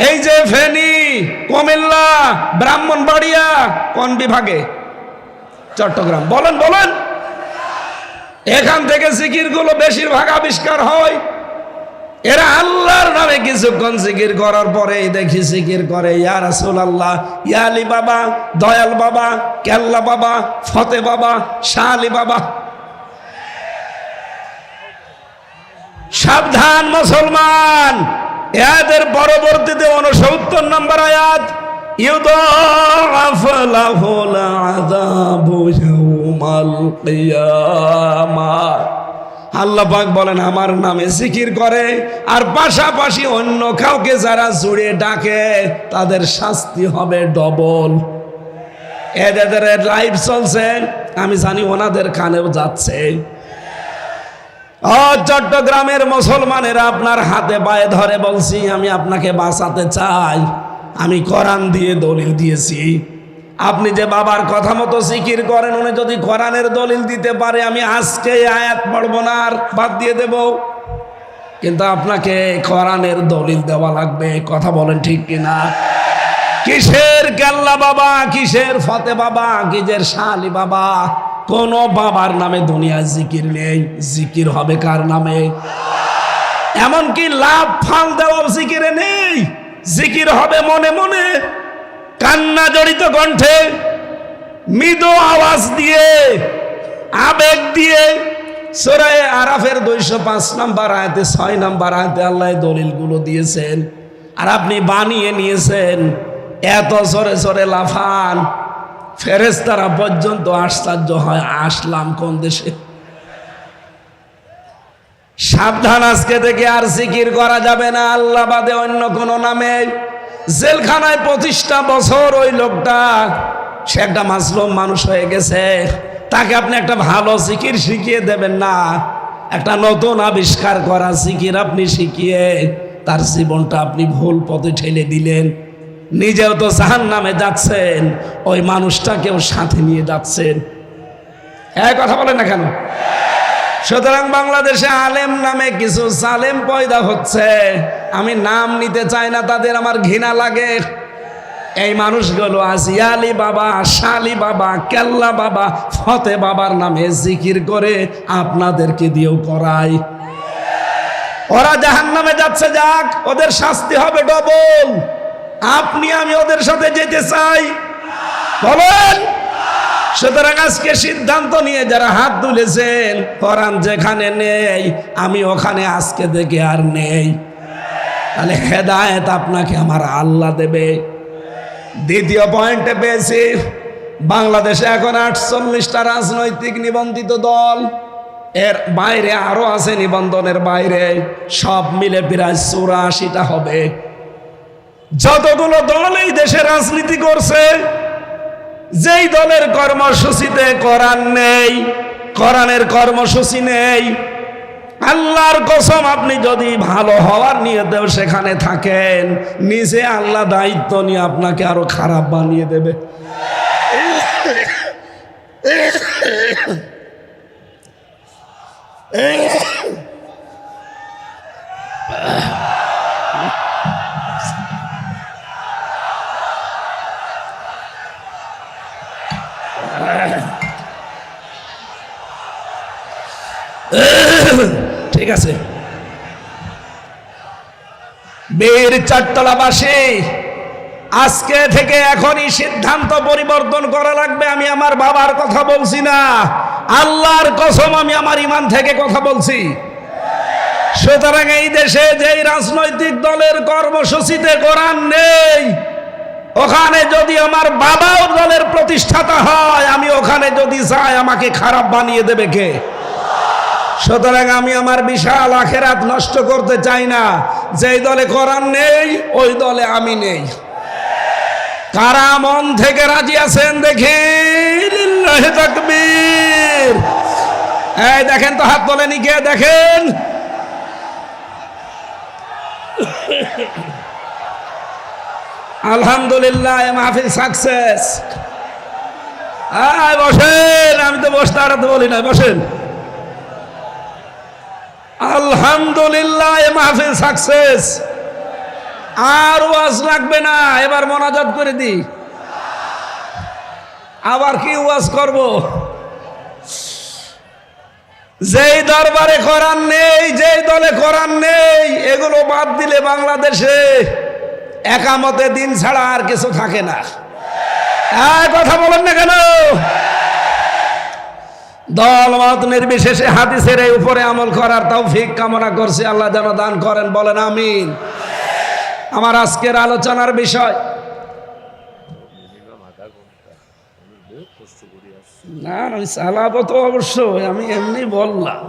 এই যে ফেনী, কুমিল্লা, ব্রাহ্মণবাড়িয়া কোন বিভাগে? চট্টগ্রাম। বলেন বলেন, এখান থেকে জিকির গুলো বেশিরভাগ আবিষ্কার হয়। এরা আল্লাহর নামে কিছুক্ষণ জিকির করার পরে দেখি জিকির করে ইয়া রাসূলুল্লাহ, ইয়া আলী বাবা, দয়াল বাবা, কেল্লা বাবা, ফতে বাবা, শাহ আলী বাবা। সাবধান মুসলমান, এদের পরবর্তীতে 69 নম্বর আয়াত ইউদাআফ লাহুল আযাবু ইয়াউমাল কিয়ামাহ। আল্লাহ পাক বলেন আমার নামে জিকির করে আর পাশাপাশি অন্য কাউকে যারা জুড়ে ডাকে তাদের শাস্তি হবে ডবল। এদের লাইভ চলছে, আমি জানি ওনাদের কানেও যাচ্ছে। চট্টগ্রামের মুসলমানেরা আপনার হাতে পায়ে ধরে বলছি আমি আপনাকে বাঁচাতে চাই। আমি কোরআন দিয়ে দলিল দিয়েছি। আপনি যে বাবার কথা মতো জিকির করেন, উনি যদি কোরআনের দলিল দিতে পারে আমি আজকে আয়াত পড়ব না, আর বাদ দিয়ে দেব। কিন্তু আপনাকে কোরআনের দলিল দেওয়া লাগবে। কথা বলেন ঠিক কিনা? কিসের কেল্লা বাবা, কিসের ফতে বাবা, কিসের শাহ আলী বাবা? কোন বাবার নামে দুনিয়ায় জিকির নেই। জিকির হবে কার নামে? এমনকি লাভ ফাল দেওয়া জিকিরে নেই। জিকির হবে মনে মনে, কান্না জড়িত কণ্ঠে, মৃদু আওয়াজ দিয়ে, আবেগ দিয়ে। সূরা আরাফের 205 নম্বর আয়াতে 6 নম্বর আয়াতে আল্লাহ দলিলগুলো দিয়েছেন, আর আপনি বানিয়ে নিয়েছেন। এত জোরে জোরে লাফান, ফেরেশতারা পর্যন্ত আশ্চর্য হয় আসলাম কোন দেশে। সাবধান, আজকে থেকে আর জিকির করা যাবে না আল্লাহ বাদে অন্য কোন নামে। জেলখানায় 25টা বছর ওই লোকটা, সে একটা মাজলুম মানুষ হয়ে গেছে। তাকে আপনি একটা ভালো জিকির শিখিয়ে দেবেন না, একটা নতুন আবিষ্কার করা জিকির আপনি শিখিয়ে তার জীবনটা আপনি ভুল পথে ঠেলে দিলেন। নিজেও তো জাহান্নামে যাচ্ছেন, ওই মানুষটাকেও সাথে নিয়ে যাচ্ছেন। এই কথা বলেন না কেন? সুতরাং বাংলাদেশে আলেম নামে কিছু সালেম পয়দা হচ্ছে, আমি নাম নিতে চাই না, তাদের আমার ঘৃণা লাগে। এই মানুষগুলো আজিয়ালি বাবা, শালি বাবা, কেল্লা বাবা, ফতে বাবার নামে জিকির করে আপনাদেরকে দিয়েও করায়। ওরা জাহান্নামে যাচ্ছে, যাক, ওদের শাস্তি হবে ডবল। আপনি আমি ওদের সাথে যেতে চাই? বলেন। সুতরাং আজকে সিদ্ধান্ত নিয়ে যারা হাত তুলেছেন, কোরআন যেখানে নেই আমি ওখানে আজকে থেকে আর নেই, তাহলে হেদায়েত আপনাকে আমার আল্লাহ দেবে। দ্বিতীয় পয়েন্টে পেয়েছি, বাংলাদেশে এখন 48টা রাজনৈতিক নিবন্ধিত দল, এর বাইরে আরো আছে নিবন্ধনের বাইরে, সব মিলে প্রায় 84টা হবে। যতগুলো দল এই দেশে রাজনীতি করছে, যেই দলের কর্মসূচিতে কোরআন নেই, কোরআনের কর্মসূচি নেই, আল্লাহর কসম আপনি যদি ভালো হওয়ার নিয়তেও সেখানে থাকেন, নিজে আল্লাহ দায়িত্ব নিয়ে আপনাকে আরো খারাপ বানিয়ে দেবে। ঠিক আছে, বীর চারতলাবাসী, আজকে থেকে এখনই সিদ্ধান্ত পরিবর্তন করা লাগবে। আমি আমার বাবার কথা বলছি না, আল্লাহর কসম আমি আমার ঈমান থেকে কথা বলছি। সুতরাং এই দেশে যেই রাজনৈতিক দলের কর্মসূচিতে কোরআন নেই, ওখানে যদি আমার বাবাও দলের প্রতিষ্ঠাতা হয়, আমি ওখানে যদি যাই আমাকে খারাপ বানিয়ে দেবে কে? সুতরাং আমি আমার বিশাল আখিরাত নষ্ট করতে চাই না। যেই দলে কোরআন নেই ওই দলে আমি নেই। কারা মন থেকে রাজি আছেন দেখি? লিল্লাহি তাকবীর। এই দেখেন তো, হাত তোলেনি কে? দেখেন। আলহামদুলিল্লাহ, মাহফিল সাকসেস। বসেন, আমি তো বসতে আড়াতে বলি না, বসেন। আলহামদুলিল্লাহ, মাহফিল সাকসেস। আর ওয়াজ লাগবে না, এবার মোনাজাত করে দি। আবার কি ওয়াজ করব? যেই দরবারে কোরআন নেই, যেই দলে কোরআন নেই, এগুলো বাদ দিলে বাংলাদেশে একামতে দিন ছাড়া আর কিছু থাকে না। কথা বলেন না কেন? দল মত নির্বিশেষে হাদিসের এই উপরে আমল করার তৌফিক কামনা করছি, আল্লাহ যেন দান করেন। বলেন আমিন। আমার আজকের আলোচনার বিষয়, না আমি চালাবো তো অবশ্যই, আমি এমনি বললাম।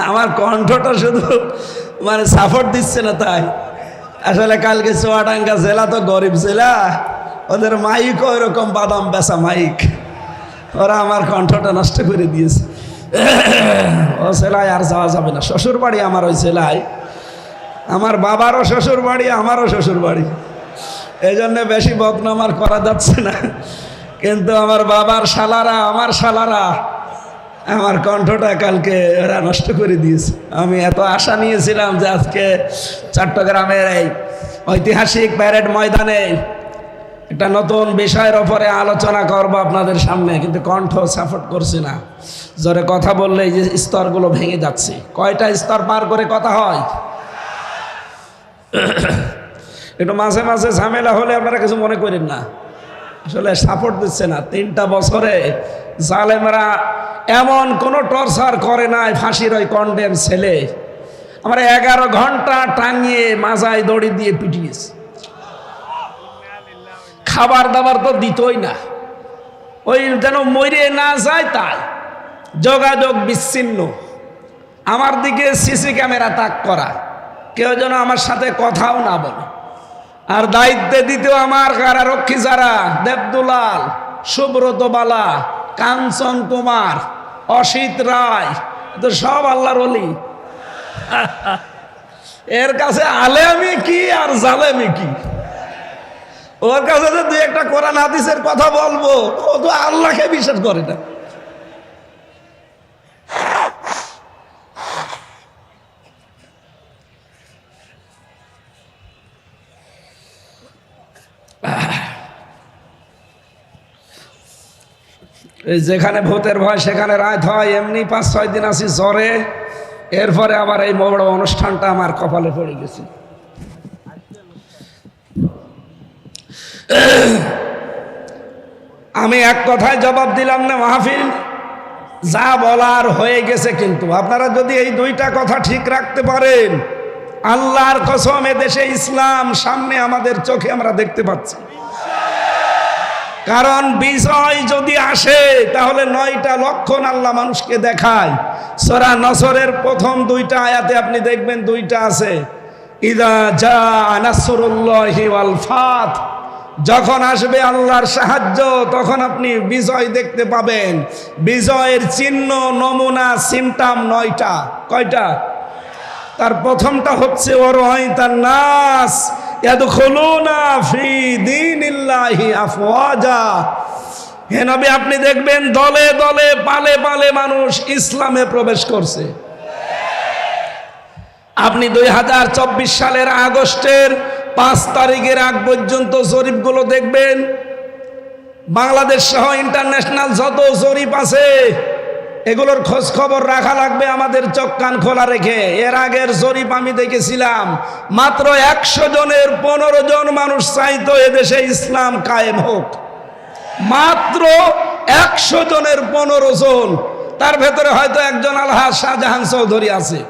আমার কণ্ঠটা শুধু মানে সাপোর্ট দিচ্ছে না তাই। আসলে কালকে চুয়াডাঙ্গা জেলা তো গরিব জেলা, ওদের মাইক ওই রকম বাদাম বেচা মাইক, ওরা আমার কণ্ঠটা নষ্ট করে দিয়েছে। ও জেলায় আর যাওয়া যাবে না। শ্বশুর বাড়ি আমার ওই জেলায়, আমার বাবারও শ্বশুর বাড়ি, আমারও শ্বশুর বাড়ি, এই জন্য বেশি বদনাম আর করা যাচ্ছে না। কিন্তু আমার বাবার শালারা, আমার শালারা আমার কণ্ঠটা কালকে ওরা নষ্ট করে দিয়েছে। আমি এত আশা নিয়েছিলাম যে আজকে চট্টগ্রামের এই ঐতিহাসিক প্যারেড ময়দানে একটা নতুন বিষয়ের ওপরে আলোচনা করব আপনাদের সামনে, কিন্তু কণ্ঠ সাপোর্ট করছে না। জোরে কথা বললে এই যে স্তরগুলো ভেঙে যাচ্ছে। কয়টা স্তর পার করে কথা হয়? একটু মাঝে মাঝে ঝামেলা হলে আপনারা কিছু মনে করেন না, আসলে সাপোর্ট দিচ্ছে না। 3টা বছরে জালেমরা এমন কোনো টর্চার করে নাই, ফাঁসির ওই কন্ডেম ছেলে আমরা 11 ঘন্টা টাঙিয়ে মাজায় দড়ি দিয়ে পিটিয়েছে। খাবার দাবার তো দিতই না, ওই যেন মরে না যায় তাই, যোগাযোগ বিচ্ছিন্ন। আমার দিকে সিসি ক্যামেরা তাক করা, কেউ যেন আমার সাথে কথাও না বলে। আর দায়িত্বে দিতেও আমার কারারক্ষী যারা, দেবদুলাল, সুব্রত বালা, কাঞ্চন কুমার, অসিত রায়, তো সব আল্লাহর ওলি। এর কাছে আলেমি কি আর জালেমি কি? ওর কাছে যে 2-1টা কোরআন হাদিসের কথা বলবো, ও তো আল্লাহকে বিশ্বাস করে না। এই যেখানে ভূতের ভয় সেখানে রাত হয়, এমনি 5-6 দিন আছি জ্বরে, এরপরে আবার এই বড় অনুষ্ঠানটা আমার কপালে পড়ে গেছে। আমি এক কথায় জবাব দিলাম না, মাহফিল যা বলার হয়ে গেছে। কিন্তু আপনারা যদি এই দুইটা কথা ঠিক রাখতে পারেন, আল্লাহর কসম এদেশে ইসলাম সামনে আমাদের চোখে আমরা দেখতে পাচ্ছি। কারণ বিজয় যদি আসে তাহলে 9টা লক্ষণ আল্লাহ মানুষকে দেখায়। সূরা নসরের প্রথম 2টা আয়াতে আপনি দেখবেন 2টা আছে, ইযা জাআ নাসরুল্লাহি ওয়াল ফাত, যখন আসবে আল্লাহর সাহায্য তখন আপনি বিজয় দেখতে পাবেন। বিজয়ের চিহ্ন, নমুনা, সিমটাম 9টা। কয়টা? তার প্রথমটা হচ্ছে ওয়ারাইতান নাস ইয়াদখুলুনা ফি দীনিল্লাহি আফওয়াজা। হে নবী, আপনি দেখবেন দলে দলে পালে পালে মানুষ ইসলামে প্রবেশ করছে। আপনি 2024 সালের আগস্টের 5 তারিখের আগ পর্যন্ত জরিপগুলো দেখবেন, বাংলাদেশ সহ ইন্টারন্যাশনাল যত জরিপ আছে এগুলোর খোঁজ খবর রাখা লাগবে আমাদের চোখ কান খোলা রেখে। এর আগের জরিপ আমি দেখেছিলাম, মাত্র 100 জনের 15 জন মানুষ চাইতো এদেশে ইসলাম কায়েম হোক। মাত্র 100 জনের 15 জন, তার ভেতরে হয়তো একজন আলহাজ শাহজাহান চৌধুরী আছে।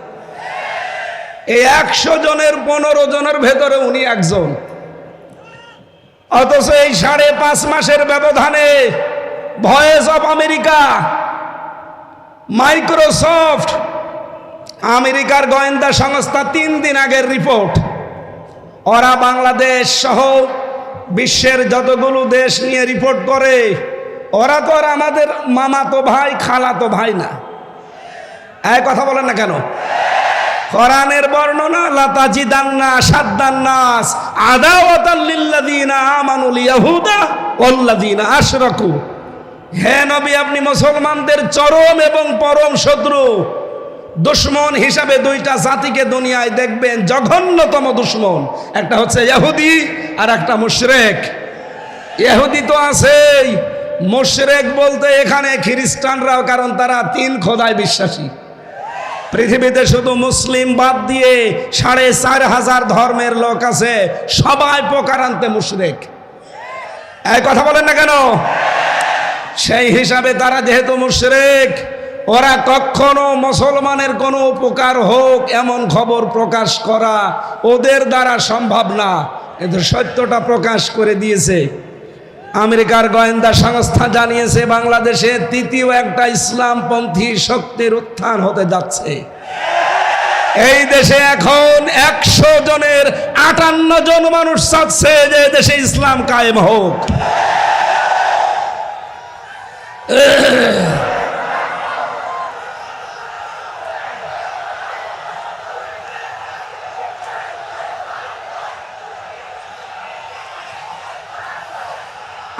এই 100 জনের 15 জনের ভেতরে উনি একজন। অথচ এই 5.5 মাসের ব্যবধানে ভয়েস অফ আমেরিকা, মাইক্রোসফট, আমেরিকার গোয়েন্দা সংস্থা 3 দিন আগের রিপোর্ট, ওরা বাংলাদেশ সহ বিশ্বের যতগুলো দেশ নিয়ে রিপোর্ট করে, ওরা তো আর আমাদের মামাতো ভাই খালাতো ভাই না। এই কথা বলেন না কেন? কোরআনের বর্ণনা, লাতাজিদান্না আশাদ্দান্নাস আদাওয়াতাল লিল্লাযিনা আমানুল ইয়াহুদা ওয়াল্লাযিনা আশরাকু। হে নবী, আপনি মুসলমানদের চরম এবং পরম শত্রু, দুশ্মন হিসাবে 2টা জাতিকে দুনিয়ায় দেখবেন, জঘন্যতম দুশ্মন। একটা হচ্ছে ইহুদি আর একটা মুশরিক। ইহুদি তো আছেই, মুশরিক বলতে এখানে খ্রিস্টানরাও, কারণ তারা 3 খোদায় বিশ্বাসী। পৃথিবীতে শুধু মুসলিম বাদ দিয়ে 4,500 ধর্মের লোক আছে, সবাই প্রকারান্তে মুশরিক। এই কথা বলেন না কেন? সেই হিসাবে তারা যেহেতু মুশরিক, ওরা কখনো মুসলমানের কোনো উপকার হোক এমন খবর প্রকাশ করা ওদের দ্বারা সম্ভব না। কিন্তু সত্যটা প্রকাশ করে দিয়েছে। আমেরিকার গোয়েন্দা সংস্থা জানিয়েছে বাংলাদেশে 3য় একটা ইসলামপন্থী শক্তির উত্থান হতে যাচ্ছে। এই দেশে এখন 100 জনের 58 জন মানুষ চাচ্ছে যে দেশে ইসলাম কায়েম হোক।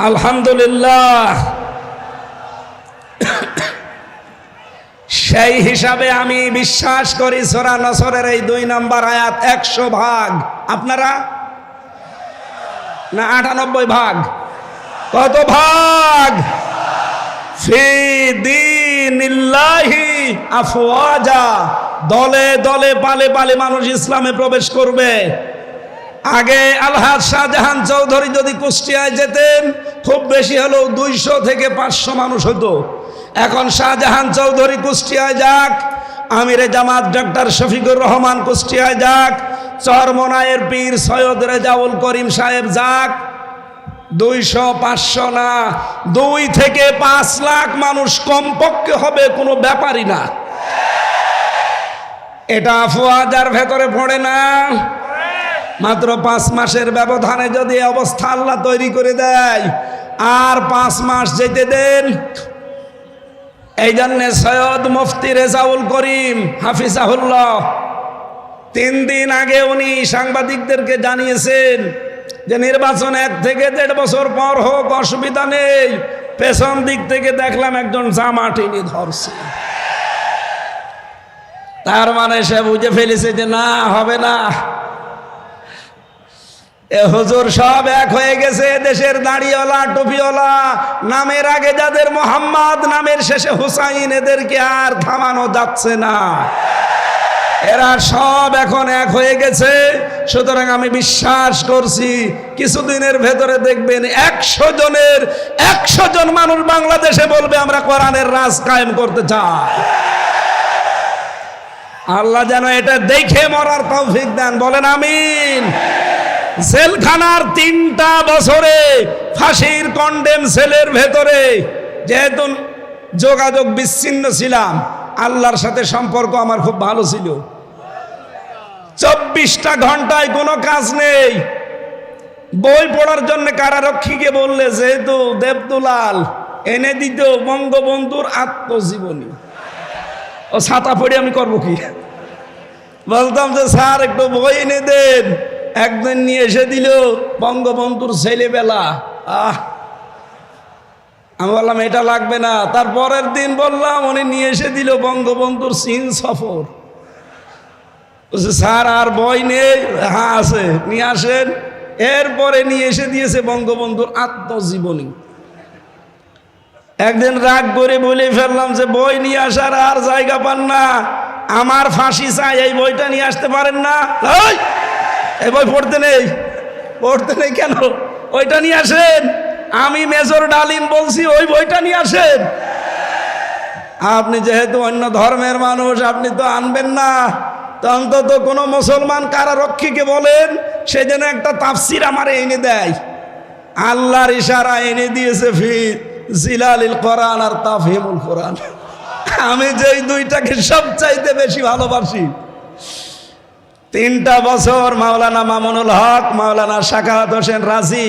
আলহামদুলিল্লাহ। সেই হিসাবে আমি বিশ্বাস করি সূরা নসরের এই 2 নম্বর আয়াত 100 ভাগ। আপনারা না 98 ভাগ? কত ভাগ? ফি দীনিল্লাহি আফওয়াজা, দলে দলে পালে পালে মানুষ ইসলামে প্রবেশ করবে। আগে আলহাজ শাহজাহান চৌধুরী যদি কুষ্টিয়ায় যেতেন, খুব বেশি হলেও 200 থেকে 500 মানুষ হতো। এখন শাহজাহান চৌধুরী কুষ্টিয়ায় যাক, আমিরে জামাত ডক্টর শফিকুর রহমান কুষ্টিয়ায় যাক, চরমনায়ের পীর সৈয়দ রেজাউল করিম সাহেব যাক, 200-500 না, 2 থেকে 5 লাখ মানুষ কমপক্ষে হবে, কোনো ব্যাপারই না। এটা আফওয়াজার ভেতরে পড়ে না। মাত্র 5 মাসের ব্যবধানে যদি অবস্থা আল্লাহ তৈরি করে দেয়, আর 5 মাস যেতে দেন। এই জন্যে সৈয়দ মুফতি রেজাউল করিম হাফিজাহুল্লাহ 3 দিন আগে উনি সাংবাদিকদেরকে জানিয়েছেন যে নির্বাচন 1 থেকে 1.5 বছর পর হোক, অসুবিধা নেই। পেছন দিক থেকে দেখলাম একজন জামা টেনে ধরছে। তার মানে সে বুঝে ফেলেছে যে না, হবে না। এ হুজুর সব এক হয়ে গেছে, দেশের দাড়িওয়ালা টুপিওয়ালা, নামের আগে যাদের মোহাম্মদ, নামের শেষে হুসাইন, এদেরকে আর থামানো যাচ্ছে না। এরা সব এখন এক হয়ে গেছে। সুতরাং আমি বিশ্বাস করছি কিছুদিনের ভেতরে দেখবেন 100 জনের 100 জন মানুষ বাংলাদেশে বলবে আমরা কোরআনের রাজ কায়েম করতে চাই। আল্লাহ যেন এটা দেখে মরার তৌফিক দেন, বলেন আমিন। জেলখানার 3টা বছরে ফাঁসির কন্ডেম সেলের ভেতরে যেহেতু যোগাযোগ বিচ্ছিন্ন ছিলাম, আল্লাহর সাথে সম্পর্ক আমার খুব ভালো ছিল। 24টা ঘন্টায় কোনো কাজ নেই। বই পড়ার জন্য কারারক্ষীকে বললে যেহেতু দেবদুলাল এনে দিত বঙ্গবন্ধুর আত্মজীবনী, ও ছাতা পড়ে আমি করবো কি? বলতাম যে স্যার একটু বই এনে দেন। একদিন নিয়ে এসে দিল বঙ্গবন্ধুর ছেলেবেলা। আমি বললাম এটা লাগবে না। তারপরের দিন বললাম, উনি নিয়ে এসে দিল বঙ্গবন্ধুর চীন সফর। স্যার আর বই নেই? হ্যাঁ আছে, নিয়ে আসেন। এরপরে নিয়ে এসে দিয়েছে বঙ্গবন্ধুর আত্মজীবনী। একদিন রাগ করে বলে ফেললাম যে বই নিয়ে আসার আর জায়গা পান না, আমার ফাঁসি চাই, এই বইটা নিয়ে আসতে পারেন না? এই বই পড়তে নেই। পড়তে নেই কেন? ওইটা নিয়ে আসেন। আমি মেজর ডালিম বলছি ওই বইটা নিয়ে আসেন। আপনি যেহেতু অন্য ধর্মের মানুষ, আপনি তো আনবেন না। তো অন্তত কোনো মুসলমান কারারক্ষীকে বলেন সে যেন একটা তাফসির আমার এনে দেয়। আল্লাহর ইশারা এনে দিয়েছে ফি জিলালিল কোরআন আর তাফহিমুল কোরআন। আমি যেই দুইটাকে সবচাইতে বেশি ভালোবাসি। 3টা বছর মাওলানা মামুনুল হক, মাওলানা শাকাওয়াত হোসেন রাজি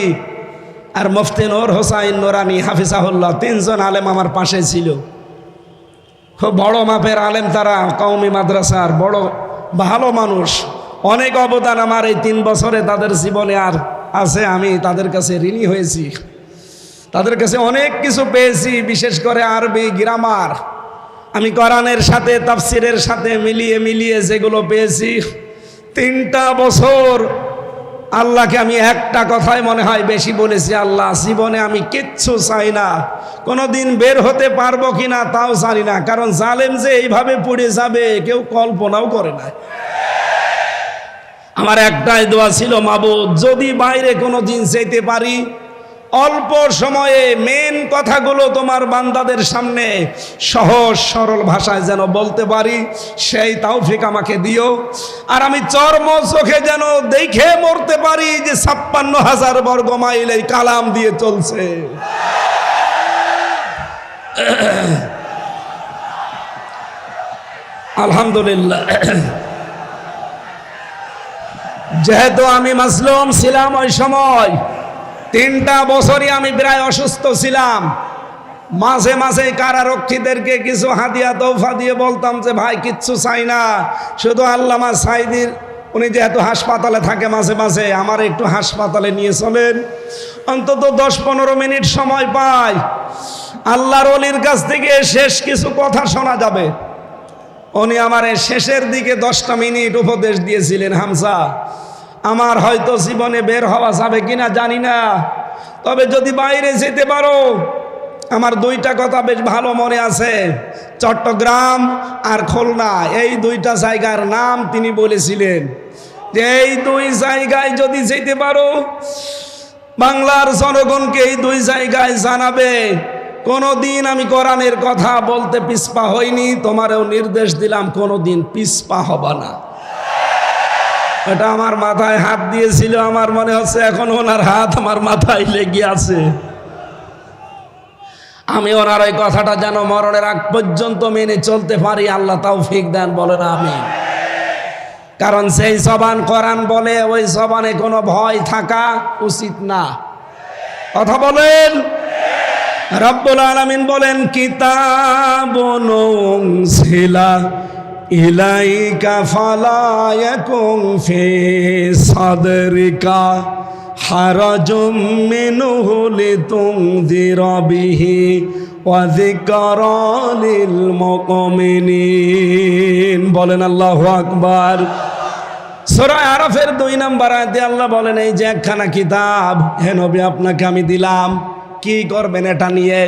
আর মুফতি নূর হোসাইন নুরানি হাফিজাহুল্লাহ 3 জন আলেম আমার পাশে ছিল। খুব বড় মাপের আলেম তারা, কওমি মাদ্রাসার বড় ভালো মানুষ। অনেক অবদান আমার এই 3 বছরে তাদের জীবনে আর আছে। আমি তাদের কাছে ঋণী হয়েছি, তাদের কাছে অনেক কিছু পেয়েছি, বিশেষ করে আরবি গ্রামার। আমি কোরআনের সাথে তাফসিরের সাথে মিলিয়ে মিলিয়ে যেগুলো পেয়েছি, 3টা বছর আল্লাহকে আমি একটা কথাই মনে হয় বেশি বলেছি, আল্লাহ জীবনে আমি কিচ্ছু চাই না, কোনোদিন বের হতে পারবো কিনা তাও জানি না। কারণ জালেম যে এইভাবে পড়ে যাবে কেউ কল্পনাও করে না। আমার একটাই দোয়া ছিল, মাবুদ যদি বাইরে কোনো দিন যেতে পারি, অল্প সময়ে মেন কথাগুলো তোমার বান্দাদের সামনে সহজ সরল ভাষায় যেন বলতে পারি, সেই তৌফিক আমাকে দিও। আর আমি চর্ম চোখে যেন দেখে মরতে পারি যে 56,000 বর্গ মাইল এই কালাম দিয়ে চলছে। আলহামদুলিল্লাহ। যেহেতু আমি মাজলুম ছিলাম ওই সময়, 3টা বছরই আমি প্রায় অসুস্থ ছিলাম। মাঝে মাঝে কারারক্ষীদেরকে কিছু হাদিয়া তৌফা দিয়ে বলতাম যে ভাই কিচ্ছু চাই না, শুধু আল্লামা সাইদির, উনি যেহেতু হাসপাতালে থাকে মাঝে মাঝে, আমার একটু হাসপাতালে নিয়ে চলেন, অন্তত 10-15 মিনিট সময় পাই, আল্লাহর ওলির কাছ থেকে শেষ কিছু কথা শোনা যাবে। উনি আমার শেষের দিকে 10টা মিনিট উপদেশ দিয়েছিলেন, হামজা আমার হয়তো জীবনে বের হওয়া যাবে কিনা জানি না, তবে যদি বাইরে যেতে পারো, আমার 2টা কথা বেশ ভালো মনে আছে, চট্টগ্রাম আর খুলনা, এই 2টা জায়গার নাম তিনি বলেছিলেন যে এই 2 জায়গায় যদি যেতে পারো, বাংলার জনগণকে এই 2 জায়গায় জানাবে কোনোদিন আমি কোরআনের কথা বলতে পিছপা হইনি, তোমারও নির্দেশ দিলাম কোনোদিন পিছপা হবা না। এটা আমার মাথায় হাত দিয়েছিল, আমার মনে হচ্ছে এখন ওনার হাত আমার মাথায় লেগে আছে। আমি ওনার ওই কথাটা যেন মরণের আগ পর্যন্ত মেনে চলতে পারি, আল্লাহ তৌফিক দেন, বলেন আমিন। কারণ সেই জবান কোরআন বলে, ওই জবানে কোনো ভয় থাকা উচিত না। কথা বলেন। রব্বুল আলামিন বলেন, কিতাবুন উনজিলা ইলাইকা ফালা ইয়াকুন ফি সাদরিকা হারাজুম মিনহু লিতুনযিরা বিহি ওয়া যিকরা লিল মুমিনিন। বলেন আল্লাহু আকবার। সূরা আরাফের 2 নম্বর আয়াতে আল্লাহ বলেন, এই যে একখানা কিতাব হে নবী আপনাকে আমি দিলাম, কি করবেন এটা নিয়ে?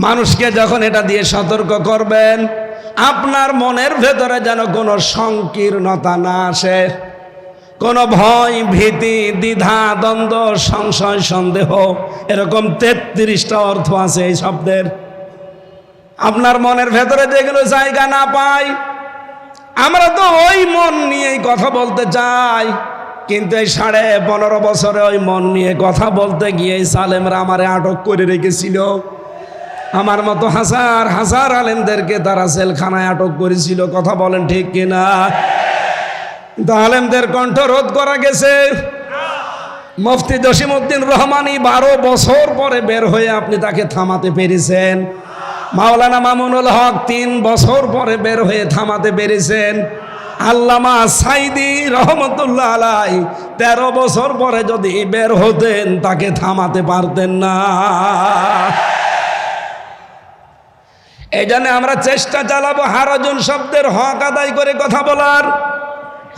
মানুষকে যখন এটা দিয়ে সতর্ক করবেন, আপনার মনের ভেতরে যেন কোনো সংকীর্ণতা না আসে, কোনো ভয়, ভীতি, দ্বিধা, দ্বন্দ্ব, সংশয়, সন্দেহ, এরকম 33টা অর্থ আছে এই শব্দের। আপনার মনের ভেতরে যেগুলো জায়গা না পায়, আমরা তো ওই মন নিয়েই কথা বলতে চাই, কিন্তু এই 15.5 বছরে ওই মন নিয়ে কথা বলতে গিয়ে সালেমরা আমারে আটক করে রেখেছিল। আমার মতো হাজার হাজার আলেমদেরকে তারা জেলখানায় আটক করেছিল। কথা বলেন ঠিক কিনা? কিন্তু আলেমদের কণ্ঠ রোধ করা গেছে। মুফতি জসিমউদ্দিন রহমানী 12 বছর পরে বের হয়ে আপনি তাকে থামাতে পেরেছেন। মাওলানা মামুনুল হক 3 বছর পরে বের হয়ে থামাতে পেরেছেন। আল্লামা সাইদি রহমতুল্লাহ আলাই 13 বছর পরে যদি বের হতেন তাকে থামাতে পারতেন না। এই জন্য আমরা চেষ্টা চালাবো হারজন শব্দের হক আদায় করে কথা বলার।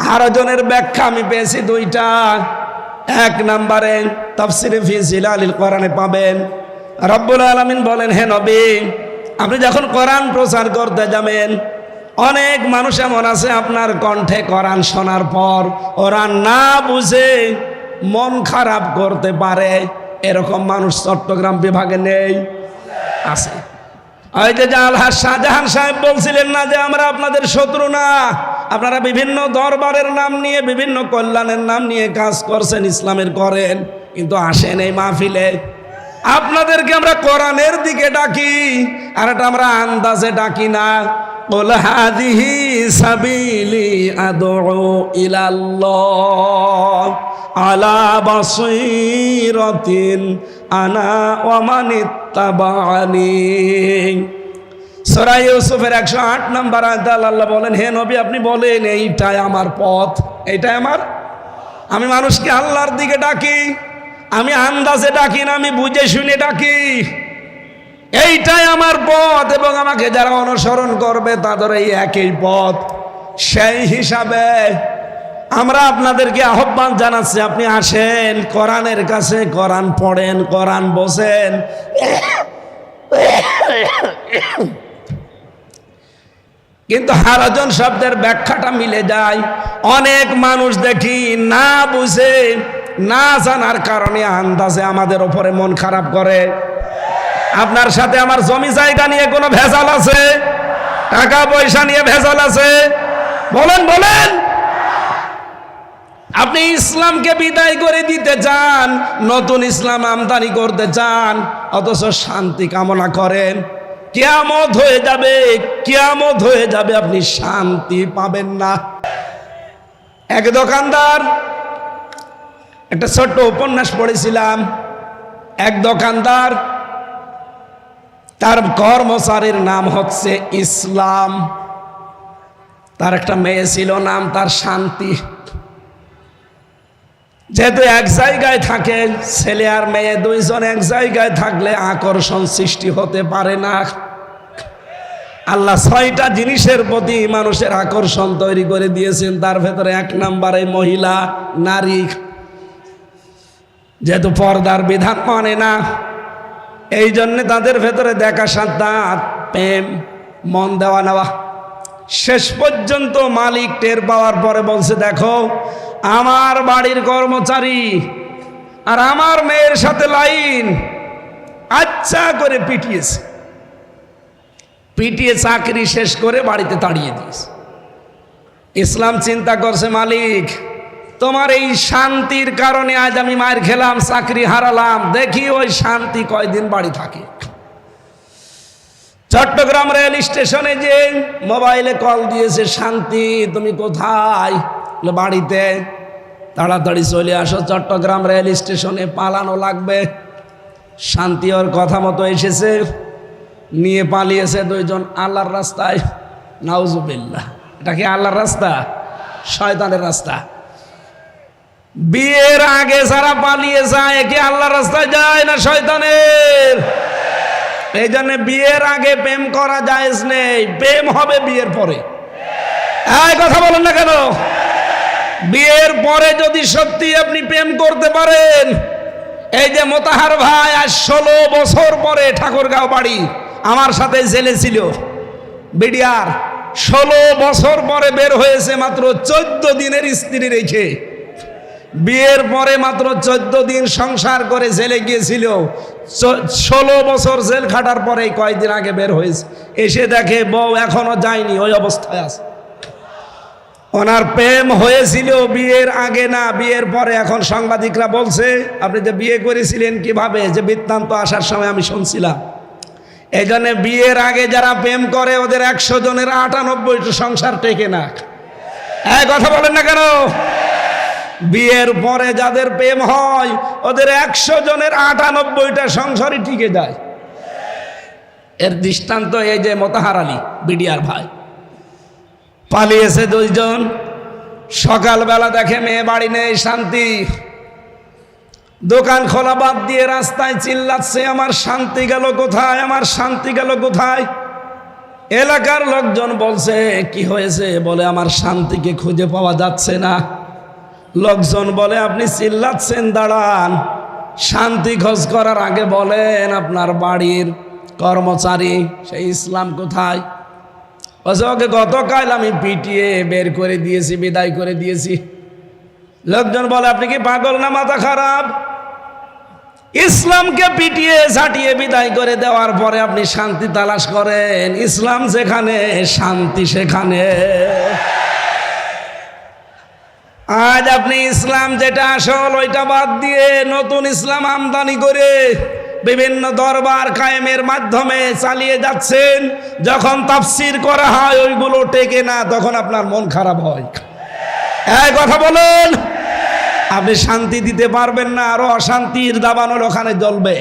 হারজনের ব্যাখ্যা আমি পেয়েছি 2টা। 1 নম্বরে তাফসিরে ফি জিলালিল কোরআনে পাবেন, রব্বুল আলামিন বলেন, হে নবী আপনি যখন কোরআন প্রচার করতে যাবেন, অনেক মানুষ এমন আছে আপনার কণ্ঠে কোরআন শোনার পর ওরা না বুঝে মন খারাপ করতে পারে। এরকম মানুষ চট্টগ্রাম বিভাগে নেই? আছে। ওই যে আলহাজ শাহজাহান সাহেব বলছিলেন না যে আমরা আপনাদের শত্রু না, আপনারা বিভিন্ন দরবারের নাম নিয়ে, বিভিন্ন কল্যাণের নাম নিয়ে কাজ করছেন, ইসলামের করেন, কিন্তু আসেন এই মাহফিলে। আপনাদেরকে আমরা কোরআনের দিকে ডাকি, আর এটা আমরা আন্দাজে ডাকি না। কুল হাদিহি সাবিলি আদউ ইলাল্লাহ আলা বাসীরাতিন আনা ওয়া মানিত্তাবা'আনি। সূরা ইউসুফের 108 নম্বর আয়াতে আল্লাহ বলেন, হে নবী আপনি বলেন এইটাই আমার পথ, এইটাই আমি মানুষকে আল্লাহর দিকে ডাকি। আমি আন্দাজে ডাকি না, আমি বুঝে শুনে ডাকি। এইটাই আমার পথ, এবং আমাকে যারা অনুসরণ করবে তাদের এই একই পথ। সেই হিসাবে আমরা আপনাদেরকে আহ্বান জানাচ্ছি, আপনি আসেন কোরআনের কাছে, কোরআন পড়েন, কোরআন বসেন। কিন্তু হারজন শব্দের ব্যাখ্যাটা মিলে যায়। অনেক মানুষ দেখি না বুঝে, না জানার কারণে আন্দাজে আমাদের উপরে মন খারাপ করে। আপনার সাথে আমার জমি জায়গা নিয়ে কোনো ভেজাল আছে? টাকা পয়সা নিয়ে ভেজাল আছে? বলেন বলেন। আপনি ইসলামকে বিদায় করে দিতে চান, নতুন ইসলাম আমদানি করতে চান, অথচ শান্তি কামনা করেন। কিয়ামত হয়ে যাবে, কিয়ামত হয়ে যাবে, আপনি শান্তি পাবেন না। এক দোকানদার, একটা ছোট্ট উপন্যাস পড়েছিলাম। এক দোকানদার, তার কর্মচারীর নাম হচ্ছে ইসলাম। তার একটা মেয়ে ছিল, নাম তার শান্তি। যেহেতু এক জায়গায় থাকে, ছেলে আর মেয়ে 2 জন এক জায়গায় থাকলে আকর্ষণ সৃষ্টি হতে পারে না। আল্লাহ 6টা জিনিসের প্রতি মানুষের আকর্ষণ তৈরি করে দিয়েছেন, তার ভেতরে 1 নম্বরে মহিলা, নারী। যেহেতু পর্দার বিধান মানে না, এই জন্য তাদের ভেতরে দেখা সাক্ষাৎ, প্রেম, মন দেওয়া নেওয়া। শেষ পর্যন্ত মালিক টের পাওয়ার পরে বলছে, দেখো আমার বাড়ির কর্মচারী আর আমার মেয়ের সাথে লাইন, আচ্ছা করে পিটিয়েছে। পিটিয়ে চাকরি শেষ করে বাড়িতে তাড়িয়ে দিয়েছে। ইসলাম চিন্তা করছে, মালিক তোমার এই শান্তির কারণে আজ আমি মার খেলাম, চাকরি হারালাম, দেখি ওই শান্তি কয়দিন বাড়ি থাকে। চট্টগ্রাম রেল স্টেশনে যে মোবাইলে কল দিয়েছে, শান্তি তুমি কোথায়? বাড়িতে। তাড়াতাড়ি চলে আসো, চট্টগ্রাম রেল স্টেশনে পালানো লাগবে। শান্তি ওর কথা মতো এসেছে, নিয়ে পালিয়েছে 2 জন আল্লাহর রাস্তায়। নাউজুবিল্লাহ। এটা কি আল্লাহর রাস্তা? শয়তানের রাস্তা। বিয়ের আগে যারা পালিয়ে যায়, কি আল্লাহর রাস্তায় যায় না শয়তানের? এই জন্য বিয়ের আগে প্রেম করা জায়েজ নেই, প্রেম হবে বিয়ের পরে। এই কথা বলেন না কেন? বিয়ের পরে যদি সত্যি আপনি প্রেম করতে পারেন, এই যে মোতাহার ভাই আজ 16 বছর পরে ঠাকুরগাঁও বাড়ি, আমার সাথে জেলে ছিল বিডিআর, 16 বছর পরে বের হয়েছে, মাত্র 14 দিনের স্ত্রী রেখে। বিয়ের পরে মাত্র 14 দিন সংসার করে জেলে গিয়েছিল, 16 বছর জেল খাটার পরে কয়েকদিন আগে বের হয়েছে, এসে দেখে বউ এখনো যায়নি, ওই অবস্থায় আছে। ওনার প্রেম হয়েছিল বিয়ের আগে না, বিয়ের পরে। এখন সাংবাদিকরা বলছে আপনি যে বিয়ে করেছিলেন কিভাবে, যে বৃত্তান্ত আসার সময় আমি শুনছিলাম। এই জন্য বিয়ের আগে যারা প্রেম করে ওদের 100 জনের 98 সংসার টেকে না। এই কথা বলেন না কেন? বিয়ের পরে যাদের প্রেম হয় ওদের 100 জনের 98টা সংসারই টিকে যায়। এর দৃষ্টান্ত এই যে মোতাহার আলী বিডিআর ভাই, পালিয়েছে 2 জন। সকালবেলা দেখে মেয়ে বাড়ি নেই, শান্তি। দোকান খোলা বাদ দিয়ে রাস্তায় চিল্লাচ্ছে, আমার শান্তি গেল কোথায়, আমার শান্তি গেল কোথায়। এলাকার লোকজন বলছে কি হয়েছে, বলে আমার শান্তিকে খুঁজে পাওয়া যাচ্ছে না। লোকজন বলে আপনি চিল্লাচ্ছেন, দাঁড়ান, শান্তি খোঁজ করার আগে বলেন আপনার বাড়ির কর্মচারী সেই ইসলাম কোথায়। ওকে গতকাল আমি পিটিয়ে বের করে দিয়েছি, বিদায় করে দিয়েছি। লোকজন বলে আপনি কি পাগল না মাথা খারাপ? ইসলামকে পিটিয়ে ঝাঁটিয়ে বিদায় করে দেওয়ার পরে আপনি শান্তি তালাশ করেন? ইসলাম যেখানে শান্তি সেখানে। আজ আপনি ইসলাম যেটা আসল ওইটা বাদ দিয়ে নতুন ইসলাম আমদানি করে বিভিন্ন দরবার কায়েমের মাধ্যমে চালিয়ে যাচ্ছেন। যখন তাফসির করা হয় ওইগুলো টেকে না, তখন আপনার মন খারাপ হয়। এই কথা বলুন, আপনি শান্তি দিতে পারবেন না, আরো অশান্তির দাবানল ওখানে জ্বলবে।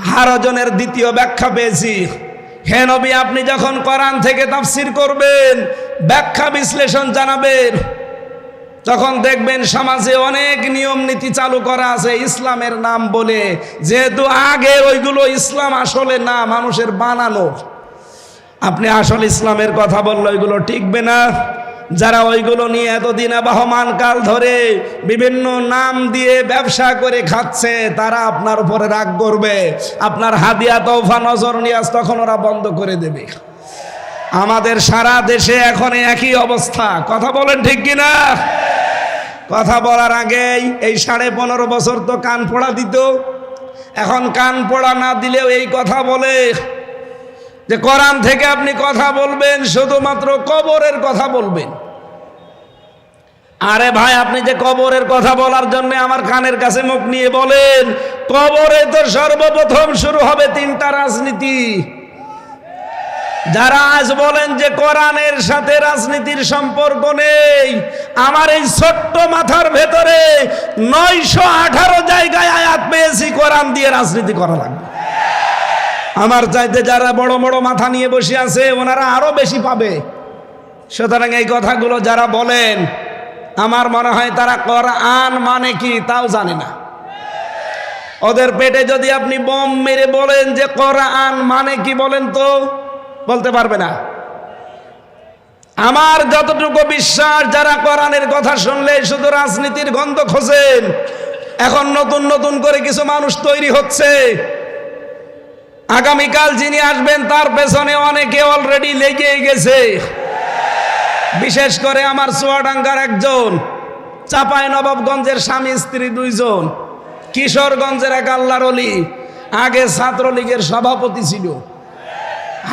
হারজনের দ্বিতীয় ব্যাখ্যা পেয়েছি। হে নবী, আপনি যখন কোরআন থেকে তাফসির করবেন, ব্যাখ্যা বিশ্লেষণ জানাবেন, তখন দেখবেন সমাজে অনেক নিয়ম নীতি চালু করা আছে ইসলামের নাম বলে, যেহেতু আগে ওইগুলো ইসলাম আসলে না, মানুষের বানানো। আপনি আসল ইসলামের কথা বললে ওইগুলো টিকবে না। যারা ওইগুলো নিয়ে এতদিন আবহমান কাল ধরে বিভিন্ন নাম দিয়ে ব্যবসা করে খাচ্ছে, তারা আপনার উপরে রাগ করবে, আপনার হাদিয়া তওফা নজর নিয়াজ তখন ওরা বন্ধ করে দেবে। আমাদের সারা দেশে এখন একই অবস্থা। কথা বলেন ঠিক কিনা? কথা বলার আগেই এই 15.5 বছর তো কান পোড়া দিত, এখন কান পোড়া না দিলেও এই কথা বলে যে কোরআন থেকে আপনি কথা বলবেন, শুধুমাত্র কবরের কথা বলবেন। আরে ভাই, আপনি যে কবরের কথা বলার জন্য আমার কানের কাছে মুখ নিয়ে বলেন, কবরে তো সর্বপ্রথম শুরু হবে 3টা রাজনীতি। যারা আজ বলেন যে কোরআনের সাথে রাজনীতির সম্পর্ক নেই, আমার এই ছোট্ট মাথার ভেতরে 918 জায়গায় আয়াত পেয়েছি কোরআন দিয়ে রাজনীতি করা লাগবে। আমার চাইতে যারা বড় বড় মাথা নিয়ে বসে আছে ওনারা আরো বেশি পাবে। সুতরাং এই কথাগুলো যারা বলেন, আমার মনে হয় তারা কোরআন মানে কি তাও জানে না। ওদের পেটে যদি আপনি বোম মেরে বলেন যে কোরআন মানে কি, বলেন তো, বলতে পারবে না। আমার যতটুকু বিশ্বাস, যারা কোরআনের কথা শুনলে শুধু রাজনীতির গন্ধ খোঁজেন, এখন নতুন নতুন করে কিছু মানুষ তৈরি হচ্ছে। আগামীকাল যিনি আসবেন তার পেছনে অনেকে অলরেডি লেগে গেছে। বিশেষ করে আমার চুয়াডাঙ্গার একজন, চাঁপাইনবাবগঞ্জের স্বামী স্ত্রী 2 জন, কিশোরগঞ্জের এক আল্লাহর ওলি, আগে ছাত্রলীগের সভাপতি ছিল।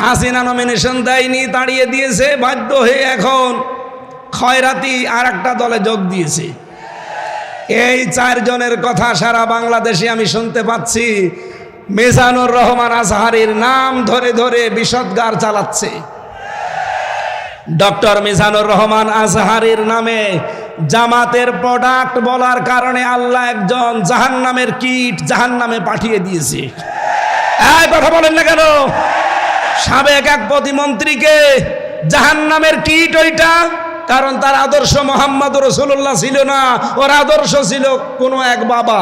হাসিনা নমিনেশন দেয়নি, তাড়িয়ে দিয়েছে, বাধ্য হয়ে এখন খয়রাতি আর একটা দলে যোগ দিয়েছে। এই 4 জনের কথা সারা বাংলাদেশে আমি শুনতে পাচ্ছি। মিজানুর রহমান আজহারীর নাম ধরে ধরে বিষদগার চালাচ্ছে। ডক্টর মিজানুর রহমান আজহারীর নামে জামাতের প্রোডাক্ট বলার কারণে আল্লাহ একজন জাহান্নামের কিট জাহান্নামে পাঠিয়ে দিয়েছে। এই কথা বলেন না কেন? সাবেক এক প্রতিমন্ত্রীকে জাহান্নামের কিট ওইটা, কারণ তার আদর্শ মোহাম্মদ রাসূলুল্লাহ ছিল না, ওর আদর্শ ছিল কোনো এক বাবা।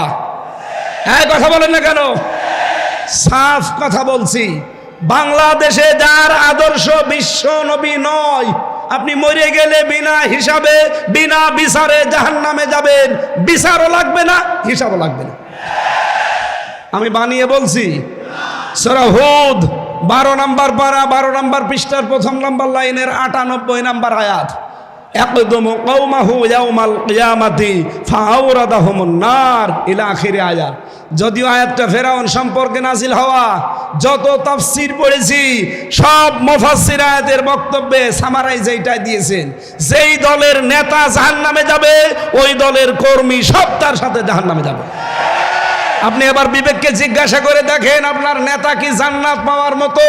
এই কথা বলেন না কেন? সাফ কথা বলছি, বাংলাদেশে যার আদর্শ বিশ্ব নবী নয়, আপনি মরে গেলে বিনা হিসাবে বিনা বিচারে জাহান্নামে যাবেন, বিচারও লাগবে না, হিসাবও লাগবে না। আমি বানিয়ে বলছি। সূরা হুদ 12 নম্বর পারা 12 নম্বর পৃষ্ঠার 1 নম্বর লাইনের 98 নম্বর আয়াত, ইয়াকদুমু কওমাহু ইয়াউমাল কিয়ামাতি ফাআওরাদাহুমুন নার ইলা আখির আয়াত। যদিও আয়াতটা ফেরাউন সম্পর্কে নাজিল হওয়া, যত তাফসীর পড়েছি সব মুফাসসির আয়াতের বক্তব্যে সামারাইজ এইটাই দিয়েছেন, যেই দলের নেতা জাহান্নামে যাবে ওই দলের কর্মী সব তার সাথে জাহান্নামে যাবে। আপনি এবার বিবেককে জিজ্ঞাসা করে দেখেন, আপনার নেতা কি জান্নাত পাওয়ার মতো?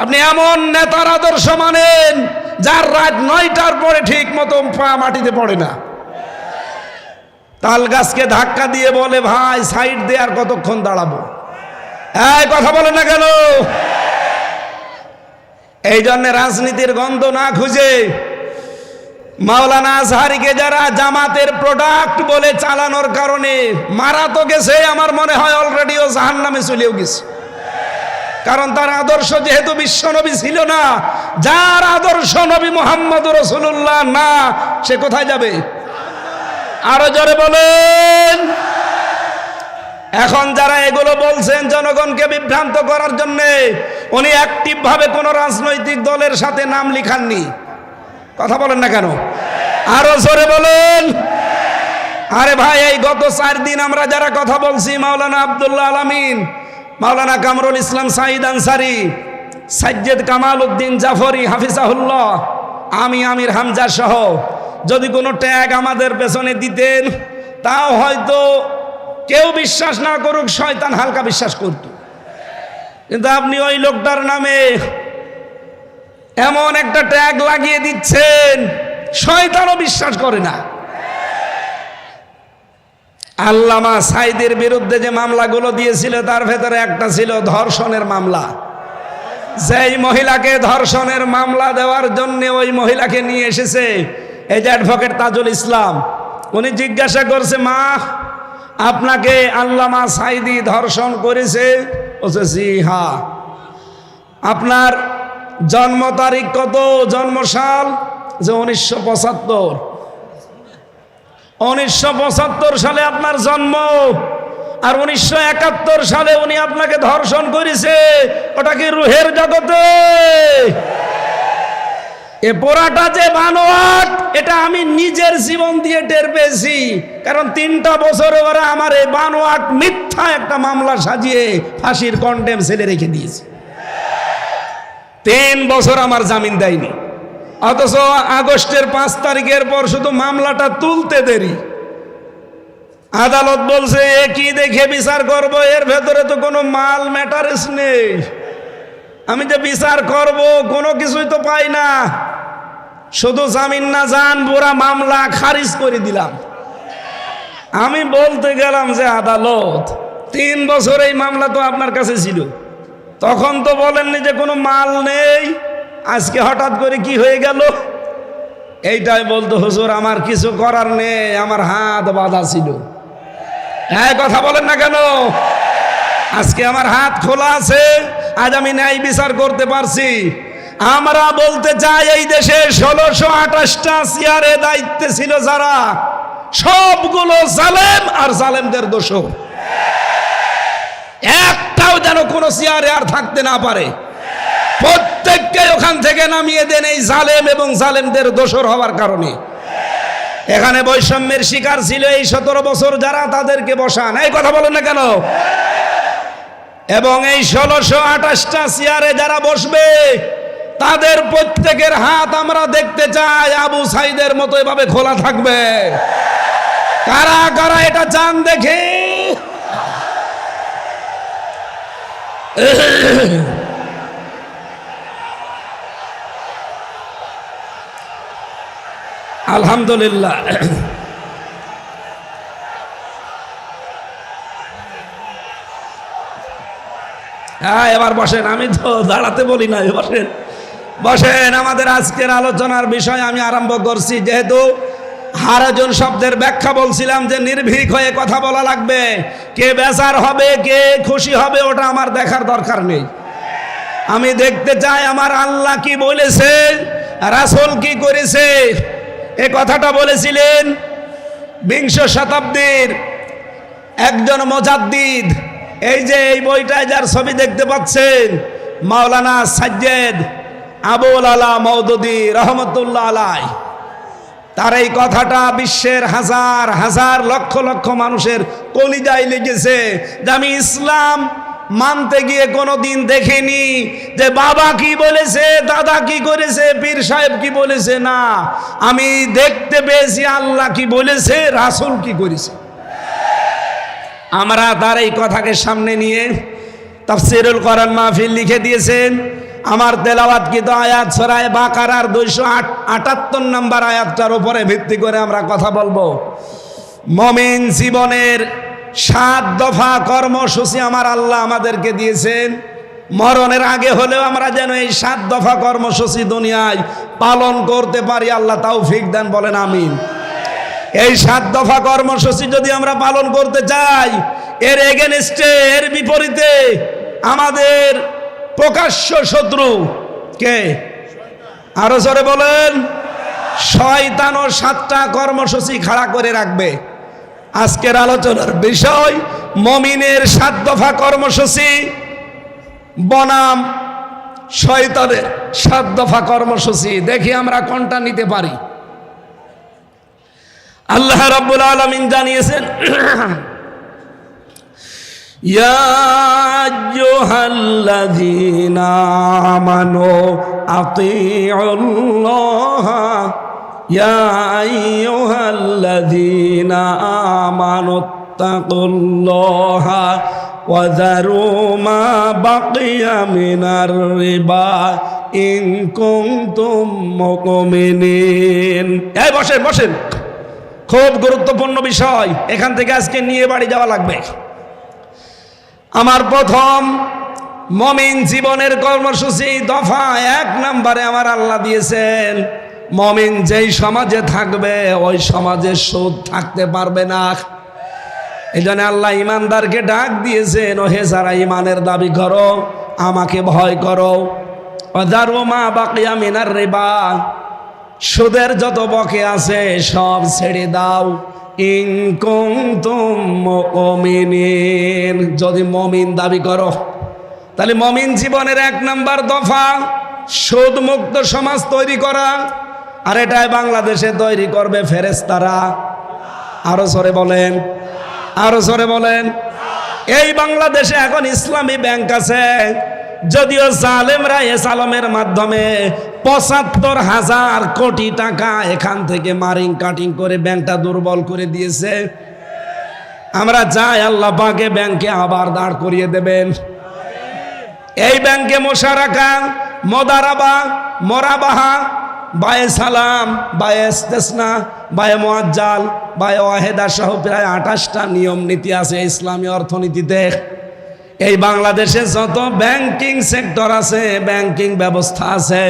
আপনি এমন নেতার আদর্শ মানেন যার রাত 9টার পরে ঠিক মতো পা মাটিতে পড়ে না, তাল গাছকে ধাক্কা দিয়ে বলে ভাই সাইড দিয়ে আর কতক্ষণ দাঁড়াবো, এই কথা বলে না কেন? এই জন্য রাজনীতির গন্ধ না খুঁজে মাওলানা আজহারিকে যারা জামাতের প্রোডাক্ট বলে চালানোর কারণে মারা তো গেছে, আমার মনে হয় অলরেডি ও জাহান্নামে চলেও গেছে। কারণ তার আদর্শ যেহেতু বিশ্বনবী ছিল না, যার আদর্শ নবী মুহাম্মদ রাসূলুল্লাহ না, সে কোথায় যাবে? আরো জোরে বলেন। এখন যারা এগুলো বলছেন জনগণকে বিভ্রান্ত করার জন্য, উনি অ্যাক্টিভ ভাবে কোন রাজনৈতিক দলের সাথে নাম লিখাননি। কথা বলেন না কেন? আরো জোরে বলেন। আরে ভাই, এই গত 4 দিন আমরা যারা কথা বলছি, মাওলানা আব্দুল্লাহ আল আমিন, মাওলানা কামরুল ইসলাম সাঈদ আনসারী, সাজ্জেদ কামাল উদ্দিন জাফরি হাফিজাহুল্লাহ, আমি আমির হামজা সহ যদি কোনো ট্যাগ আমাদের পেছনে দিতেন, তাও হয়তো কেউ বিশ্বাস না করুক, শয়তান হালকা বিশ্বাস করত। কিন্তু আপনি ওই লোকটার নামে এমন একটা ট্যাগ লাগিয়ে দিচ্ছেন, শয়তানও বিশ্বাস করে না। আল্লামা সাঈদের বিরুদ্ধে যে মামলাগুলো দিয়েছিল তার ভেতরে একটা ছিল ধর্ষণের মামলা। যেই মহিলাকে ধর্ষণের মামলা দেওয়ার জন্য ওই মহিলাকে নিয়ে এসেছে এই যে অ্যাডভোকেট তাজুল ইসলাম, উনি জিজ্ঞাসা করছে, মা আপনাকে আল্লামা সাঈদী ধর্ষণ করেছে? বলছে জি হ্যাঁ। আপনার জন্ম তারিখ কত, জন্মসাল? যে 1975। 1975 সালে আপনার জন্ম, আর 1971 সালে উনি আপনাকে ধর্ষণ করেছে। ওটা কি রুহের জগতে? এ পোড়াটা যে বানোয়াট, এটা আমি নিজের জীবন দিয়ে টের পেয়েছি। কারণ 3টা বছরে ওরা আমার এই বানোয়াট মিথ্যা একটা মামলা সাজিয়ে ফাঁসির কন্ডেম ছেলে রেখে দিয়েছে। 3 বছর আমার জামিন দেয়নি, অথচ আগস্টের 5 তারিখের পর শুধু মামলাটা তুলতে দেরি। আদালত বলছে এ কি দেখে বিচার করব, এর ভেতরে তো কোনো মাল ম্যাটারেস নেই, আমি যে বিচার করব কোনো কিছুই তো পাই না। শুধু জামিন না জান পুরা মামলা খারিজ করে দিলাম। আমি বলতে গেলাম যে আদালত 3 বছর এই মামলা তো আপনার কাছে ছিল, তখন তো বলেননি যে কোনো মাল নেই, আজকে হঠাৎ করে কি হয়ে গেল? এইটাই বলতো হুজুর আমার কিছু করার নেই, আমার হাত বাঁধা ছিল। হ্যাঁ কথা বলেন না কেন? আজকে আমার হাত খোলা আছে, আজ আমি ন্যায় বিচার করতে পারছি। আমরা বলতে চাই এই দেশে 1628টা চেয়ারে দায়িত্বে ছিল যারা, সবগুলো জালেম আর জালেমদের দোষর। একটাও যেন কোনো চেয়ারে আর থাকতে না পারে, প্রত্যেককে ওখান থেকে নামিয়ে দেন এই জালেম এবং জালেমদের দোষর হওয়ার কারণে। এখানে বৈষম্যের শিকার ছিল এই 17 বছর যারা, তাদেরকে বসান। এই কথা বলেন না কেন? এবং এই 1628টা চেয়ারে যারা বসবে তাদের প্রত্যেকের হাত আমরা দেখতে চাই আবু সাঈদের মতো এভাবে খোলা থাকবে। কারা কারা এটা চান দেখে? আলহামদুলিল্লাহ। হ্যাঁ এবার বসেন, আমি তো দাঁড়াতে বলি না, বসেন বসেন। আমাদের আজকের আলোচনার বিষয় আমি আরম্ভ করছি। যেহেতু হারাজন শব্দের ব্যাখ্যা বলছিলাম যে নির্ভীক হয়ে কথা বলা লাগবে, কে বেজার হবে কে খুশি হবে ওটা আমার দেখার দরকার নেই। আমি দেখতে চাই আমার আল্লাহ কি বলেছে, রাসূল কি করেছে এ কথাটা বলেছিলেন বিংশ শতাব্দীর একজন মুজাদ্দিদ। এই যে এই বইটায় যার ছবি দেখতে পাচ্ছেন, মাওলানা সাজ্জেদ আবুল আলা মওদুদী রহমতুল্লাহ আলাইহি, তার এই কথাটা বিশ্বের হাজার হাজার লক্ষ লক্ষ মানুষের কলিজায় লেগেছে যে আমি ইসলাম মানতে গিয়ে কোনোদিন দেখিনি যে বাবা কি বলেছে, দাদা কি করেছে, পীর সাহেব কি বলেছে, না, আমি দেখতে পেয়েছি আল্লাহ কি বলেছে, রাসূল কি করেছে। আমরা তার এই কথাকে সামনে নিয়ে তাফসীরুল কোরআন মাহফিল লিখে দিয়েছেন। আমার তেলাওয়াতকৃত আয়াত সূরা বাকারার 278 নম্বর আয়াতটার উপরে ভিত্তি করে আমরা কথা বলবো। মুমিন জীবনের 7 দফা কর্মসূচি আমার আল্লাহ আমাদেরকে দিয়েছেন। মরণের আগে হলেও আমরা যেন এই 7 দফা কর্মসূচি দুনিয়ায় পালন করতে পারি, আল্লাহ তৌফিক দেন, বলেন আমিন। এই 7 দফা কর্মসূচি যদি আমরা পালন করতে চাই, এর এগেনস্টে, এর বিপরীতে আমাদের প্রকাশ্য শত্রু কে? আরো জোরে বলেন। শয়তানও 7টা কর্মসূচি খাড়া করে রাখবে। আজকের আলোচনার বিষয় মুমিনের 7 দফা কর্মসূচি বনাম শয়তানের 7 দফা কর্মসূচি। দেখি আমরা কোনটা নিতে পারি। আল্লাহ রাব্বুল আলামিন জানিয়েছেন, ইয়া আইয়ুহাল্লাযীনা আমানু আতিউল্লাহ, ইয়া আইয়ুহাল্লাযীনা আমানু তাকুল্লাহা ওয়া যারু মা বাকিয়া মিনার রিবা ইন কুনতুম মুমিনিন। এই বসেন বসেন, খুব গুরুত্বপূর্ণ বিষয়, এখান থেকে আজকে নিয়ে বাড়ি যাওয়া লাগবে। আমার প্রথম মুমিন জীবনের কর্মসূচি দফা 1 নম্বরে আমার আল্লাহ দিয়েছেন, মুমিন যেই সমাজে থাকবে ওই সমাজে সুদ থাকতে পারবে না। এই জন্য আল্লাহ ইমানদারকে ডাক দিয়েছেন, ওহে যারা ইমানের দাবি করো, আমাকে ভয় করো, ওয়াযারু মা বাকিয়া মিনার রিবা, সুদের যত বকে আছে সব ছেড়ে দাও, ইন কুনতুম মুমিনিন, যদি মুমিন দাবি করো। তাহলে মুমিন জীবনের 1 নম্বর দফা সুদ মুক্ত সমাজ তৈরি করা, আর এটাই বাংলাদেশে তৈরি করবে ফেরেশতারা। আরো জোরে বলেন, আরো জোরে বলেন। এই বাংলাদেশে এখন ইসলামী ব্যাংক আছে, যদিও জালেমরা এসালমের মাধ্যমে ৭৫,০০০ কোটি টাকা এখান থেকে মারিং কাটিং করে ব্যাংকটা দুর্বল করে দিয়েছে। আমরা চাই আল্লাহ পাকে ব্যাংকে আবার দাঁড় করিয়ে দেবেন। এই ব্যাংকে মোশারাকা, মোদারাবা, মোরাবাহা, বায়ে সালাম, বায়ে ইস্তেসনা, বায়ে মুআজ্জাল, বায়ে ওয়াহেদা সহ প্রায় 28টা নিয়ম নীতি আছে ইসলামী অর্থনীতিতে। এই বাংলাদেশে যত ব্যাংকিং সেক্টর আছে, ব্যাংকিং ব্যবস্থা আছে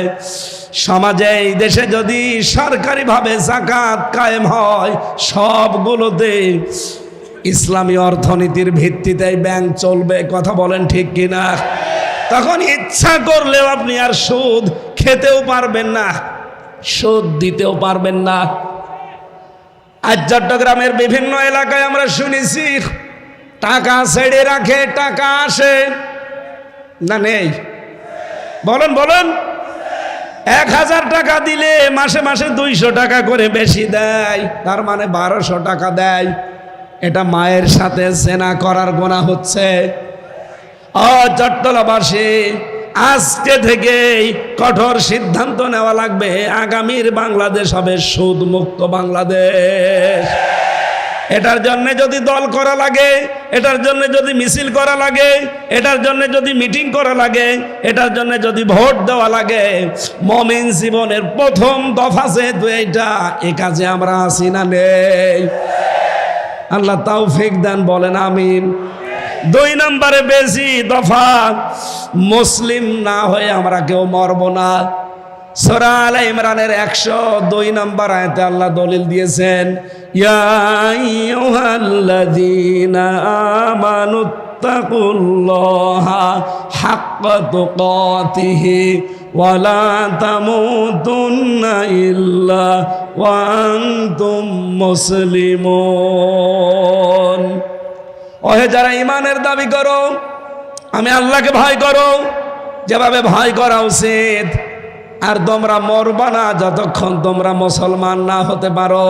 সমাজে, এই দেশে যদি সরকারিভাবে যাকাত কায়েম হয়, সবগুলোতে ইসলামী অর্থনীতির ভিত্তিতে ব্যাংক চলবে। কথা বলেন ঠিক কিনা? তখন ইচ্ছা করলেও আপনি আর সুদ খেতেও পারবেন না, সুদ দিতেও পারবেন না। আজ চট্টগ্রামের বিভিন্ন এলাকায় আমরা শুনেছি টাকা ছেড়ে রাখে, টাকা আসে না, নেই? বলেন বলেন। 1000 টাকা দিলে মাসে মাসে 200 টাকা করে বেশি দেয়, তার মানে 1200 টাকা দেয়। এটা মায়ের সাথে জেনা করার গুনাহ হচ্ছে। চট্টলাবাসী, আজকে থেকেই কঠোর সিদ্ধান্ত নেওয়া লাগবে, আগামীর বাংলাদেশ হবে সুদ মুক্ত বাংলাদেশ। এটার জন্য যদি দল করা লাগে, এটার জন্য যদি মিছিল করা লাগে, এটার জন্য যদি মিটিং করা লাগে, এটার জন্য যদি ভোট দেওয়া লাগে, মুমিন জীবনের প্রথম দফা যেহেতু এইটা, এ কাজে আমরা আছি না নেই? আল্লাহ তৌফিক দেন, বলেন আমিন। 2 নম্বরে বেশি দফা, মুসলিম না হয়ে আমরা কেউ মরব না। সূরা আলে ইমরানের 102 নম্বর আয়াতে আল্লাহ দলিল দিয়েছেন, ইয়া আইয়ুহাল্লাযীনা আমানু ইত্তাকুল্লাহা হাক্কা তুকাতিহি ওয়া লা তামুতুন্না ইল্লা ওয়া আনতুম মুসলিমুন। ওহে যারা ঈমানের দাবি করো, আমি আল্লাহকে ভয় করো যেভাবে ভয় করা উচিত, আর তোমরা মরবা না যতক্ষণ তোমরা মুসলমান না হতে পারো।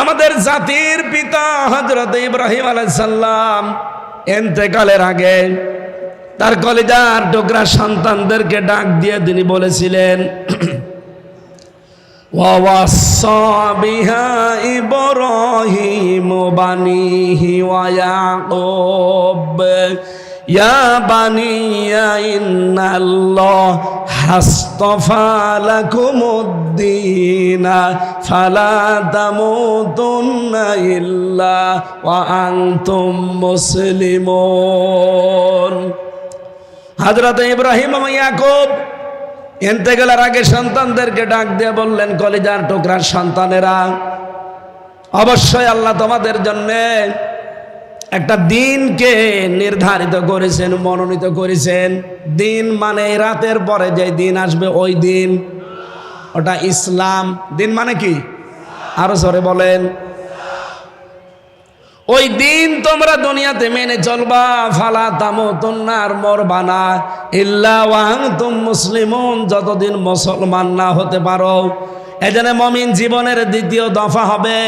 আমাদের জাতির পিতা হযরত ইব্রাহিম আলাইহিস সালাম ইন্তেকালের আগে তার কলিজার টুকরা সন্তানদেরকে ডাক দিয়ে তিনি বলেছিলেন, ওয়াওয়াসা বিহা ইব্রাহিম বানিহি ওয়া ইয়াকুব ইয়া বানিয়া ইন্নাল্লাহ হাসতাফা লাকুমুদ্দিন ফালা তামুতুন্না ইল্লা ওয়া আনতুম মুসলিমুন। হযরত ইব্রাহিম এবং ইয়াকুব ইন্তেকালের আগে সন্তানদেরকে ডাক দিয়ে বললেন, কলিজার টুকরার সন্তানেরা, অবশ্যই আল্লাহ তোমাদের জন্য একটা দিনকে নির্ধারিত করেছেন, মনোনীত করেছেন। দিন মানে রাতের পরে যে দিন আসবে ওই দিন, ওটা ইসলাম। দিন মানে কি? আরো জোরে বলেন। ওই দিন তোমরা দুনিয়াতে মেনে চলবা, ফালা তামুতুন্না, আর মরবা না, ইল্লা ওয়া আনতুম মুসলিমুন, যতদিন মুসলমান না হতে পারো। এজন্য মুমিন জীবনের দ্বিতীয় দফা হবে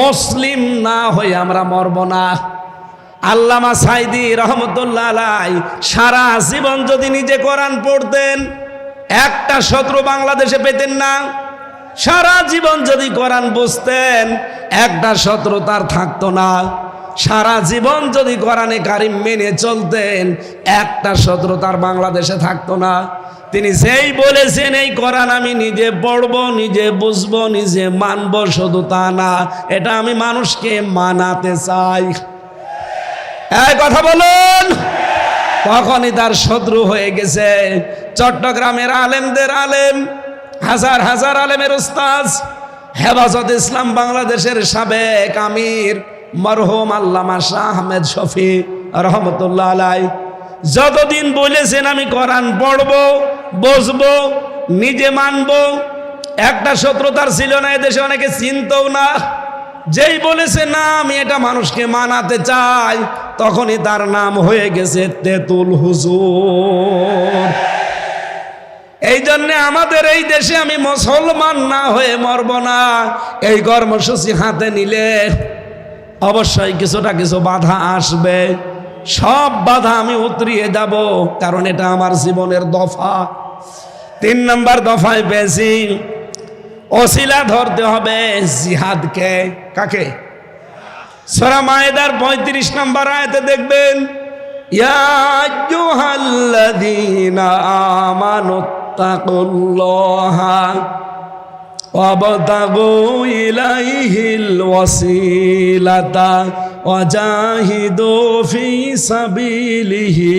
মুসলিম না হয়ে আমরা মরব না। আল্লামা সাইদি রহমতুল্লাহ আলাইহি সারা জীবন যদি নিজে কোরআন পড়তেন, একটা শত্রু বাংলাদেশে পেতেন না। সারা জীবন যদি কোরআন বুঝতেন, একটা শত্রু তার থাকতো না। সারা জীবন যদি কোরআনে কারিম মেনে চলতেন, একটা শত্রু তার বাংলাদেশে থাকতো না। তিনি যেই বলেছেন এই কোরআন আমি নিজে পড়বো, নিজে বুঝবো, নিজে মানবো, শুধু তা না, এটা আমি মানুষকে মানাতে চাই। এই কথা বলুন। তখনই তার শত্রু হয়ে গেছে চট্টগ্রামের আলেমদের আলেম, হাজার হাজার আলেমের উস্তাদ, হেফাজত ইসলাম বাংলাদেশের সাবেক আমির মরহুম আল্লামা শাহ আহমেদ শফি রহমতুল্লাহ আলাইহি যতদিন বলেছেন আমি কোরআন পড়বো, বুঝবো, নিজে মানবো, একটা শত্রুতার ছিল না, এদেশে অনেকে চিনতও না। যেই বলেছে না আমি এটা মানুষকে মানাতে চাই, তখনই তার নাম হয়ে গেছে তেতুল হুজুর। এই জন্য আমাদের এই দেশে আমি মুসলমান না হয়ে মরব না। এই কর্মসূচি হাতে নিলে অবশ্যই কিছুটা কিছু বাধা আসবে, সব বাধা আমি উতরিয়ে যাব, কারণ এটা আমার জীবনের দফা। 3 নম্বর দফায় পেয়েছি ওসিলা ধরতে হবে জিহাদকে। কাকে? সূরা মায়েদার 35 নম্বর আয়াতে দেখবেন, ইয়া আইয়ুহাল্লাযীনা আমানুত্তাকুল্লাহা ওয়াবতাগু ইলাইহিল ওয়াসিলাতা ওয়াজাহিদু ফি সাবিলিহি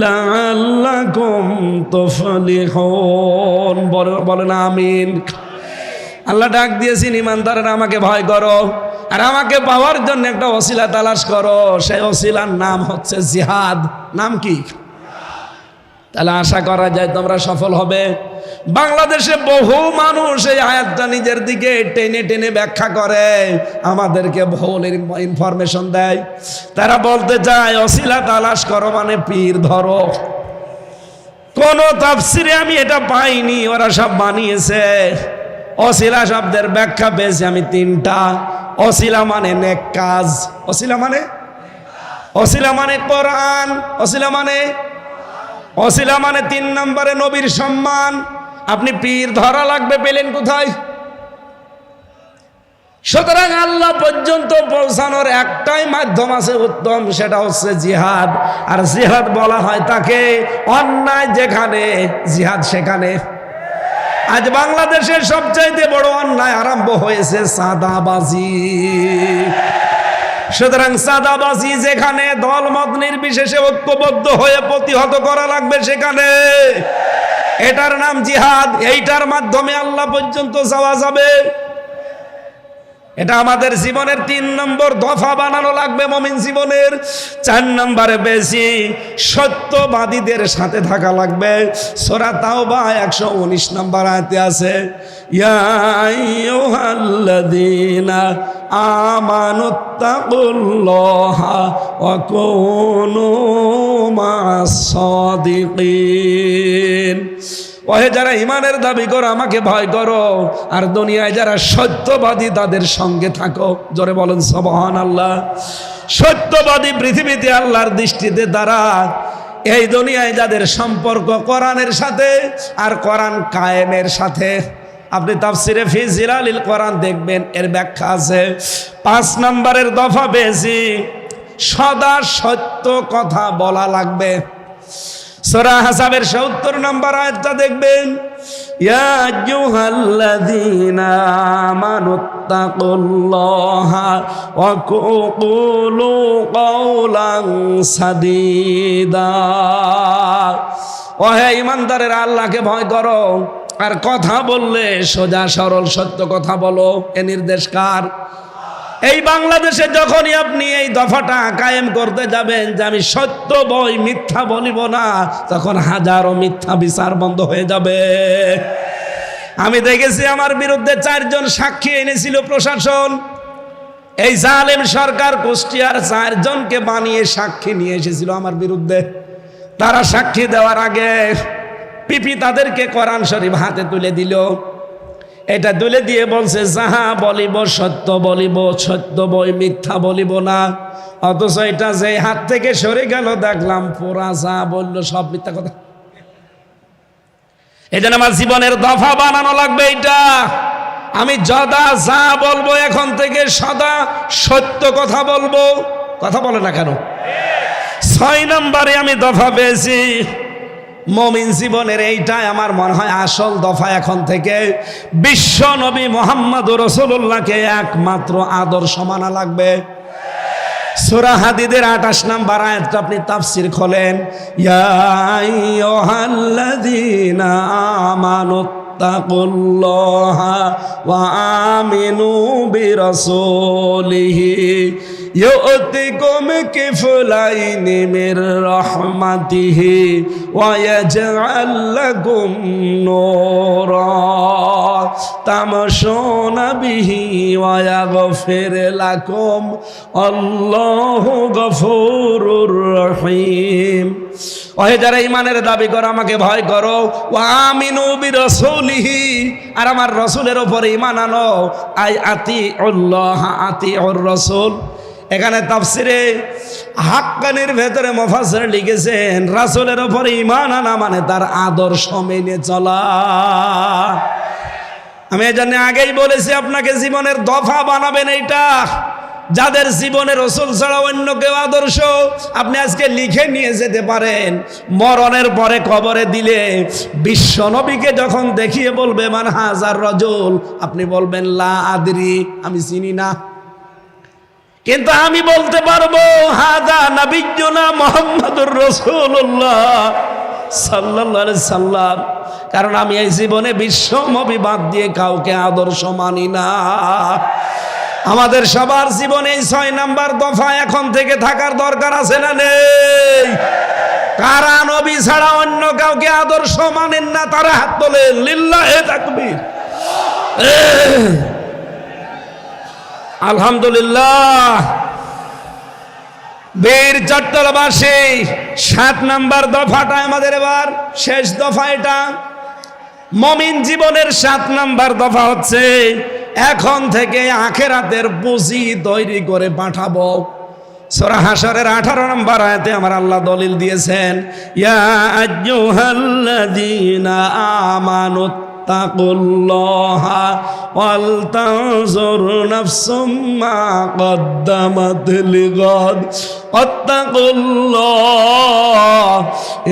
লাআল্লাকুম তুফলিহুন। বলেন আমিন। আল্লাহ ডাক দিয়েছেন, ইমানদারেরা আমাকে ভয় করো, আর আমাকে পাওয়ার জন্য একটা ওসিলা তালাশ করো। সেই ওসিলার নাম হচ্ছে জিহাদ। নাম কি? তাহলে আশা করা যায় তোমরা সফল হবে। বাংলাদেশে বহু মানুষ এই আয়াতটা নিজের দিকে টেনে টেনে ব্যাখ্যা করে, আমাদেরকে ভুল ইনফরমেশন দেয়। তারা বলতে চায় ওসিলা তালাশ করো মানে পীর ধরো। কোন তাফসিরে আমি এটা পাইনি, ওরা সব বানিয়েছে। ওসিলা শব্দের ব্যাখ্যা পেয়েছি আমি 3টা। ওসিলা মানে নেক কাজ, ওসিলা মানে কোরআন, ওসিলা মানে 3 নম্বরে নবীর সম্মান। আপনি পীর ধরা লাগবে পেলেন কোথায়? সুতরাং আল্লাহ পর্যন্ত পৌঁছানোর একটাই মাধ্যম আছে উত্তম, সেটা হচ্ছে জিহাদ। আর জিহাদ বলা হয় তাকে অন্যায় যেখানে জিহাদ সেখানে। আজ বাংলাদেশের সবচাইতে বড় অন্যায় আরম্ভ হয়েছে চাঁদাবাজি। সুতরাং চাঁদাবাজি যেখানে, দলমত নির্বিশেষে ঐক্যবদ্ধ হয়ে প্রতিহত করা লাগবে সেখানে। এটার নাম জিহাদ। এইটার মাধ্যমে আল্লাহ পর্যন্ত যাওয়া যাবে। এটা আমাদের জীবনের 3 নম্বর দফা বানানো লাগবে মুমিন জীবনের। 4 নম্বরে বেশি সত্যবাদীদের সাথে থাকা লাগবে। সূরা তাওবা 119 নম্বর আয়াতে আছে, ইয়া আইয়ুহাল্লাযীনা আমানুত্তাকুল্লাহা ওয়া কুনু মা'আস সাদিকিন। ওহে যারা ইমানের দাবি করো আমাকে ভয় করো, আর দুনিয়ায় যারা সত্যবাদী তাদের সঙ্গে থাকো। জোরে বলেন সুবহানাল্লাহ। সত্যবাদী পৃথিবীতে আল্লাহর দৃষ্টিতে তারা, এই দুনিয়ায় যাদের সম্পর্ক কোরআনের সাথে আর কোরআন কায়েমের সাথে। আপনি তাফসিরে ফি জিলালিল কোরআন দেখবেন, এর ব্যাখ্যা আছে। 5 নম্বরের দফা বেশি সদা সত্য কথা বলা লাগবে। সূরা হাসাবের 70 নম্বর আয়াতটা দেখবেন, ইয়া আইয়ুহাল্লাযীনা আমানুত্তাকুল্লাহা ওয়া কুলু কাওলান সাদীদা। ওহে ঈমানদারেরা আল্লাহকে ভয় করো, আর কথা বললে সোজা সরল সত্য কথা বলো। এ নির্দেশ কার? এই বাংলাদেশে যখনই আপনি এই দফাটা কায়েম করতে যাবেন যে আমি সত্য বই মিথ্যা বলিব না, তখন হাজারো মিথ্যা বিচার বন্ধ হয়ে যাবে। আমি দেখেছি আমার বিরুদ্ধে 4 জন সাক্ষী এনেছিল প্রশাসন। এই জালেম সরকার কুষ্টিয়ার 4 জনকে বানিয়ে সাক্ষী নিয়ে এসেছিল আমার বিরুদ্ধে। তারা সাক্ষী দেওয়ার আগে পিপি তাদেরকে কোরআন শরীফ হাতে তুলে দিল। এটা তুলে দিয়ে বলছে, যাহা বলিব সত্য বলিব, সত্য বই মিথ্যা বলিব না। অথচ এটা যে হাত থেকে সরে গেল দেখলাম পুরা যা বললো সব মিথ্যা কথা। এই জন্য আমার জীবনের দফা বানানো লাগবে এটা। আমি যদা যা বলবো এখন থেকে সদা সত্য কথা বলবো। কথা বলে না কেন? 6 নম্বরে আমি দফা পেয়েছি মুমিন জীবনের, এইটাই আমার মনে হয় আসল দফা। এখন থেকে বিশ্ব নবী মুহাম্মদুর রাসূলুল্লাহকে একমাত্র আদর্শ মানা লাগবে। সূরা হাদীদের 28 নম্বর আয়াতটা আপনি তাফসীর খোলেন, ইয়া আইয়ুহাল্লাযীনা আমানুত্তাকুল্লাহা ওয়া আমিনু বিরাসূলিহি يؤتكم كفلين من رحمته ويجعل لكم نورا تمشون به ويغفر لكم الله غفور رحيم। ওহে যারা ইমানের দাবি করো আমাকে ভয় করো, ওয়া আমিনু বিরাসূলিহি, আর আমার রাসূলের উপরে ঈমান আনো। আই আতিউল্লাহ আতিউর রাসূল। এখানে তাফসিরে হাক্কানির ভেতরে মুফাসসির লিখেছেন রাসূলের উপরে ঈমান আনা মানে তার আদর্শ মেনে চলা। আমি এজন্য আগেই বলেছি আপনাকে জীবনের দফা বানাবেন এইটা। যাদের জীবনে রাসূল ছাড়া অন্য কেউ আদর্শ, আপনি আজকে লিখে নিয়ে যেতে পারেন। মরণের পরে কবরে দিলে বিশ্ব নবীকে যখন দেখিয়ে বলবে মান হাজার রাজুল, আপনি বলবেন লা আদরি, আমি চিনি না। কিন্তু আমি বলতে পারবো হাদা নবিয়্যুনা মুহাম্মাদুর রাসূলুল্লাহ সাল্লাল্লাহু আলাইহি সাল্লাম, কারণ আমি এই জীবনে বিশ্ব নবী বাদ দিয়ে কাউকে আদর্শ মানি না। আমাদের সবার জীবনে 6 নাম্বার দফা এখন থেকে থাকার দরকার আছে না নেই? কারা নবী ছাড়া অন্য কাউকে আদর্শ মানেন না তারা হাত তোলেন। লিল্লাহি তাকবীর। আলহামদুলিল্লাহ। বীর চট্টলবাসী 7 নাম্বার দফাটা আমাদের এবার শেষ দফা। এটা মুমিন জীবনের 7 নাম্বার দফা হচ্ছে এখন থেকে আখিরাতের পুঁজি তৈরি করে পাঠাবো। সূরা হাশরের 18 নম্বর আয়াতে আমার আল্লাহ দলিল দিয়েছেন, ইয়া আইয়ুহাল্লাযীনা আমানুত্তাকুল্লাহা ওয়াল তানজুর নাফসুম মা কদ্দামাত লিগাদ ওয়াত্তাকুল্লাহ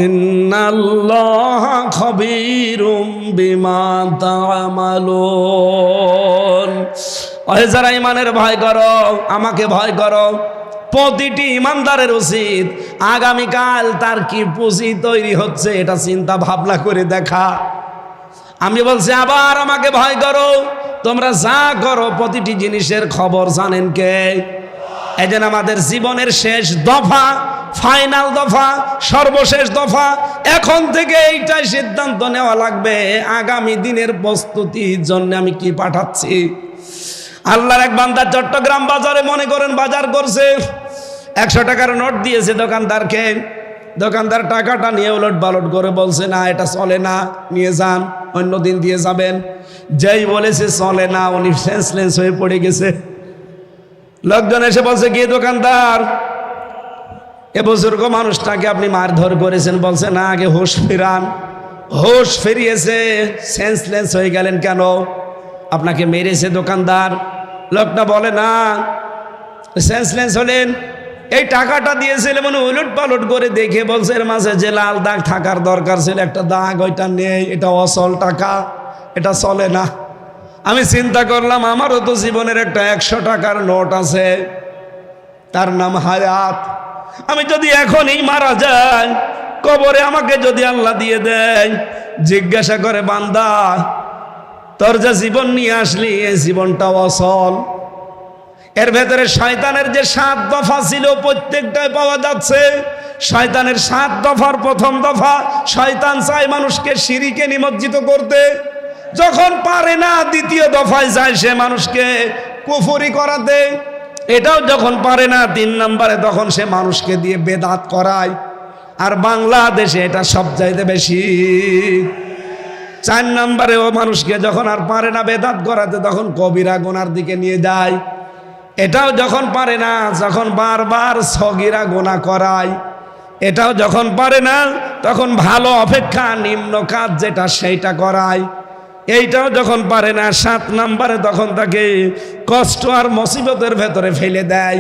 ইন্নাল্লাহা খাবীরুম বিমা তা'মালুন। ওহে যারা ঈমানের ভয় করো আমাকে ভয় করো। প্রতিটি ঈমানদারের উচিত আগামীকাল তার কি পুঁজি তৈরি হচ্ছে এটা চিন্তা ভাবনা করে দেখা। আমি বলছি আবার আমাকে ভয় করো, তোমরা যা করো প্রতিটি জিনিসের খবর জানেন কে? এই জন্য আমাদের জীবনের শেষ দফা, ফাইনাল দফা, সর্বশেষ দফা, এখন থেকে এইটাই সিদ্ধান্ত নেওয়া লাগবে আগামী দিনের প্রস্তুতির জন্য আমি কি পাঠাচ্ছি। আল্লাহর এক বান্দা চট্টগ্রাম বাজারে মনে করেন বাজার করছে, 100 টাকার নোট দিয়েছে দোকানদারকে। দোকানদার টাকাটা নিয়ে উলট পালট করে বলছে, না এটা চলে না, নিয়ে যান, অন্য দিন দিয়ে যাবেন। যেই বলেছে চলে না, উনি সেন্সলেস হয়ে পড়ে গেছে। লোকজন এসে বলছে, কি দোকানদার, এ বুজুর্গ মানুষটাকে আপনি মারধর করেছেন? বলছে, না, আগে হুঁশ ফিরান। হুঁশ ফিরিয়েছে, সেন্সলেস হয়ে গেলেন কেন? আপনাকে মেরেছে দোকানদার? লোকটা বলে, না, সেন্সলেস হলেন এই টাকাটা দিয়েছিল মানে উলট পালট করে দেখে বলছে, এর মাঝে যে লাল দাগ থাকার দরকার ছিল একটা দাগ, ওইটা নেই, এটা অসল টাকা, এটা চলে না। আমি চিন্তা করলাম, আমারও তো জীবনের একটা 100 টাকার নোট আছে, তার নাম হায়াত। আমি যদি এখনই মারা যাই, কবরে আমাকে যদি আল্লাহ দিয়ে দেয়, জিজ্ঞাসা করে, বান্দা তোর যে জীবন নিয়ে আসলি এই জীবনটা অসল, এর ভেতরে শয়তানের যে 7 দফা ছিল প্রত্যেকটাই পাওয়া যাচ্ছে। শয়তানের 7 দফার প্রথম দফা, শয়তান চায় মানুষকে শিরকে নিমজ্জিত করতে। যখন পারে না, দ্বিতীয় দফায় যায় সে মানুষকে কুফরি করাতে। এটাও যখন পারে না, 3 নম্বরে তখন সে মানুষকে দিয়ে বেদাত করায়। আর বাংলাদেশে এটা সবচাইতে বেশি। 4 নম্বরে ও মানুষকে যখন আর পারে না বেদাত করাতে, তখন কবিরা গুনার দিকে নিয়ে যায়। এটাও যখন পারে না, যখন বারবার সগীরা গুনাহ করায়। এটাও যখন পারে না, তখন ভালো অপেক্ষা নিম্ন কাজ যেটা সেইটা করায়। এইটাও যখন পারে না, 7 নম্বরে তখন তাকে কষ্ট আর মুসিবতের ভেতরে ফেলে দেয়।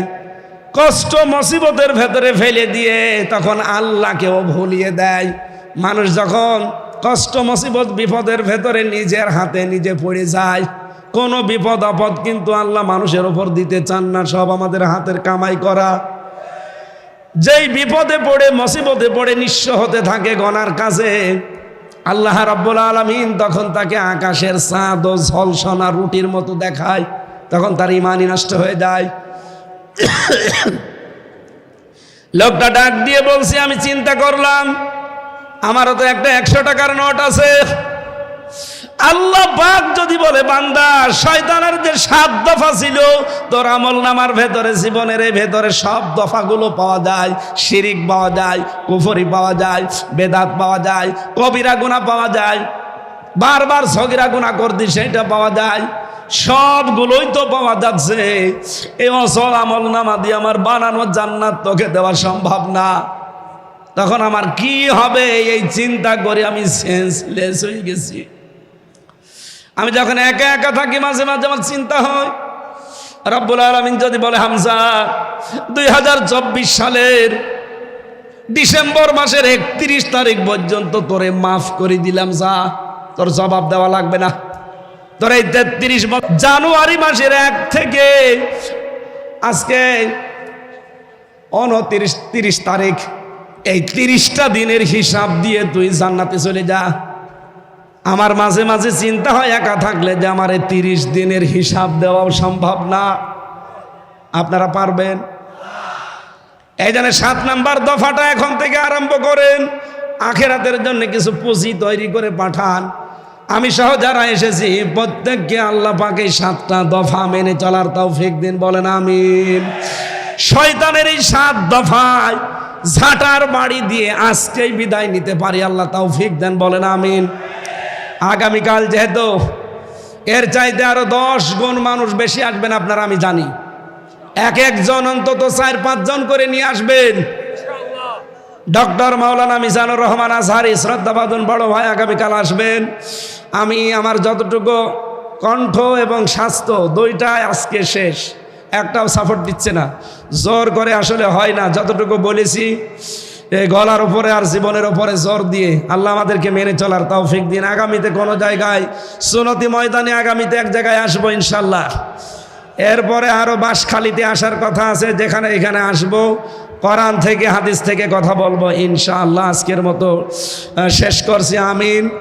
কষ্ট মুসিবতের ভেতরে ফেলে দিয়ে তখন আল্লাহকেও ভুলিয়ে দেয়। মানুষ যখন কষ্ট মুসিবত বিপদের ভেতরে নিজের হাতে নিজে পড়ে যায়, কোনো বিপদ আপদ কিন্তু আল্লাহ মানুষের উপর দিতে চান না, সব আমাদের হাতের কামাই করা। যেই বিপদে পড়ে মুসিবতে পড়ে নিঃস্ব হতে থাকে গনার কাছে, আল্লাহ রাব্বুল আলামিন তখন তাকে আকাশের চাঁদ ও ঝলসনা রুটির মতো দেখায়। তখন তার ইমানই নষ্ট হয়ে যায়। লোকটা ডাক দিয়ে বলছে, আমি চিন্তা করলাম আমারও তো একটা 100 টাকার নোট আছে। আল্লাহ পাক যদি বলে, বান্দা শয়তানের যে 7 দফা ছিল তোর আমল নামার ভেতরে, জীবনের ভেতরে সব দফাগুলো পাওয়া যায়। শিরিক পাওয়া যায়, কুফরি পাওয়া যায়, বেদাত পাওয়া যায়, কবিরা গুনাহ পাওয়া যায়, বারবার সগীরা গুনাহ করতি সেটা পাওয়া যায়। সবগুলোই তো পাওয়া যাচ্ছে। এই অসল আমল নামা দিয়ে আমার বানানো জান্নাত তোকে দেওয়া সম্ভব না। তখন আমার কি হবে এই চিন্তা করে আমি সেন্সলেস হয়ে গেছি। আমি যখন একা একা থাকি, মাঝে মাঝে আমার চিন্তা হয়, রব্বুল আলামিন যদি বলে, হামজা 2024 সালের ডিসেম্বর মাসের 31 তারিখ পর্যন্ত তোরে মাফ করে দিলাম, যা, তোর জবাব দেওয়া লাগবে না। তোর এই 33 জানুয়ারি মাসের 1 থেকে আজকে 29-30 তারিখ, এই 30টা দিনের হিসাব দিয়ে তুই জান্নাতে চলে যা। আমার মাঝে মাঝে চিন্তা হয় একা থাকলে যে আমার এই 30 দিনের হিসাব দেওয়াও সম্ভব না। আপনারা পারবেন? এই জন্য 7 নাম্বার দফাটা এখন থেকে আরম্ভ করেন। আখেরাতের জন্য কিছু পুঁজি তৈরি করে পাঠান। আমি সহ যারা এসেছি প্রত্যেককে আল্লাহ পাক এই 7টা দফা মেনে চলার তৌফিক দিন, বলেন আমিন। শয়তানের এই 7 দফায় ঝাঁটার বাড়ি দিয়ে আজকেই বিদায় নিতে পারি, আল্লাহ তৌফিক দেন, বলেন আমিন। আগামীকাল যেহেতু এর চাইতে আরো 10 গুণ মানুষ বেশি আসবেন আপনারা, আমি জানি। এক একজন অন্তত 4-5 জন করে নিয়ে আসবেন। ডক্টর মাওলানা মিজানুর রহমান আজহারি শ্রদ্ধাভাজন বড় ভাই আগামীকাল আসবেন। আমি আমার যতটুকু কণ্ঠ এবং স্বাস্থ্য দুইটাই আজকে শেষ, একটাও সাপোর্ট দিচ্ছে না, জোর করে আসলে হয় না। যতটুকু বলেছি এই গলার উপরে আর জীবনের উপরে জোর দিয়ে আল্লাহ আমাদেরকে মেনে চলার তৌফিক দিন। আগামীতে কোনো জায়গায় সুন্নতি ময়দানে আগামীতে এক জায়গায় আসবো ইনশাল্লাহ। এরপরে আরও বাঁশখালীতে আসার কথা আছে, যেখানে এখানে আসবো, কোরআন থেকে হাদিস থেকে কথা বলবো ইনশাআল্লাহ। আজকের মতো শেষ করছি, আমিন।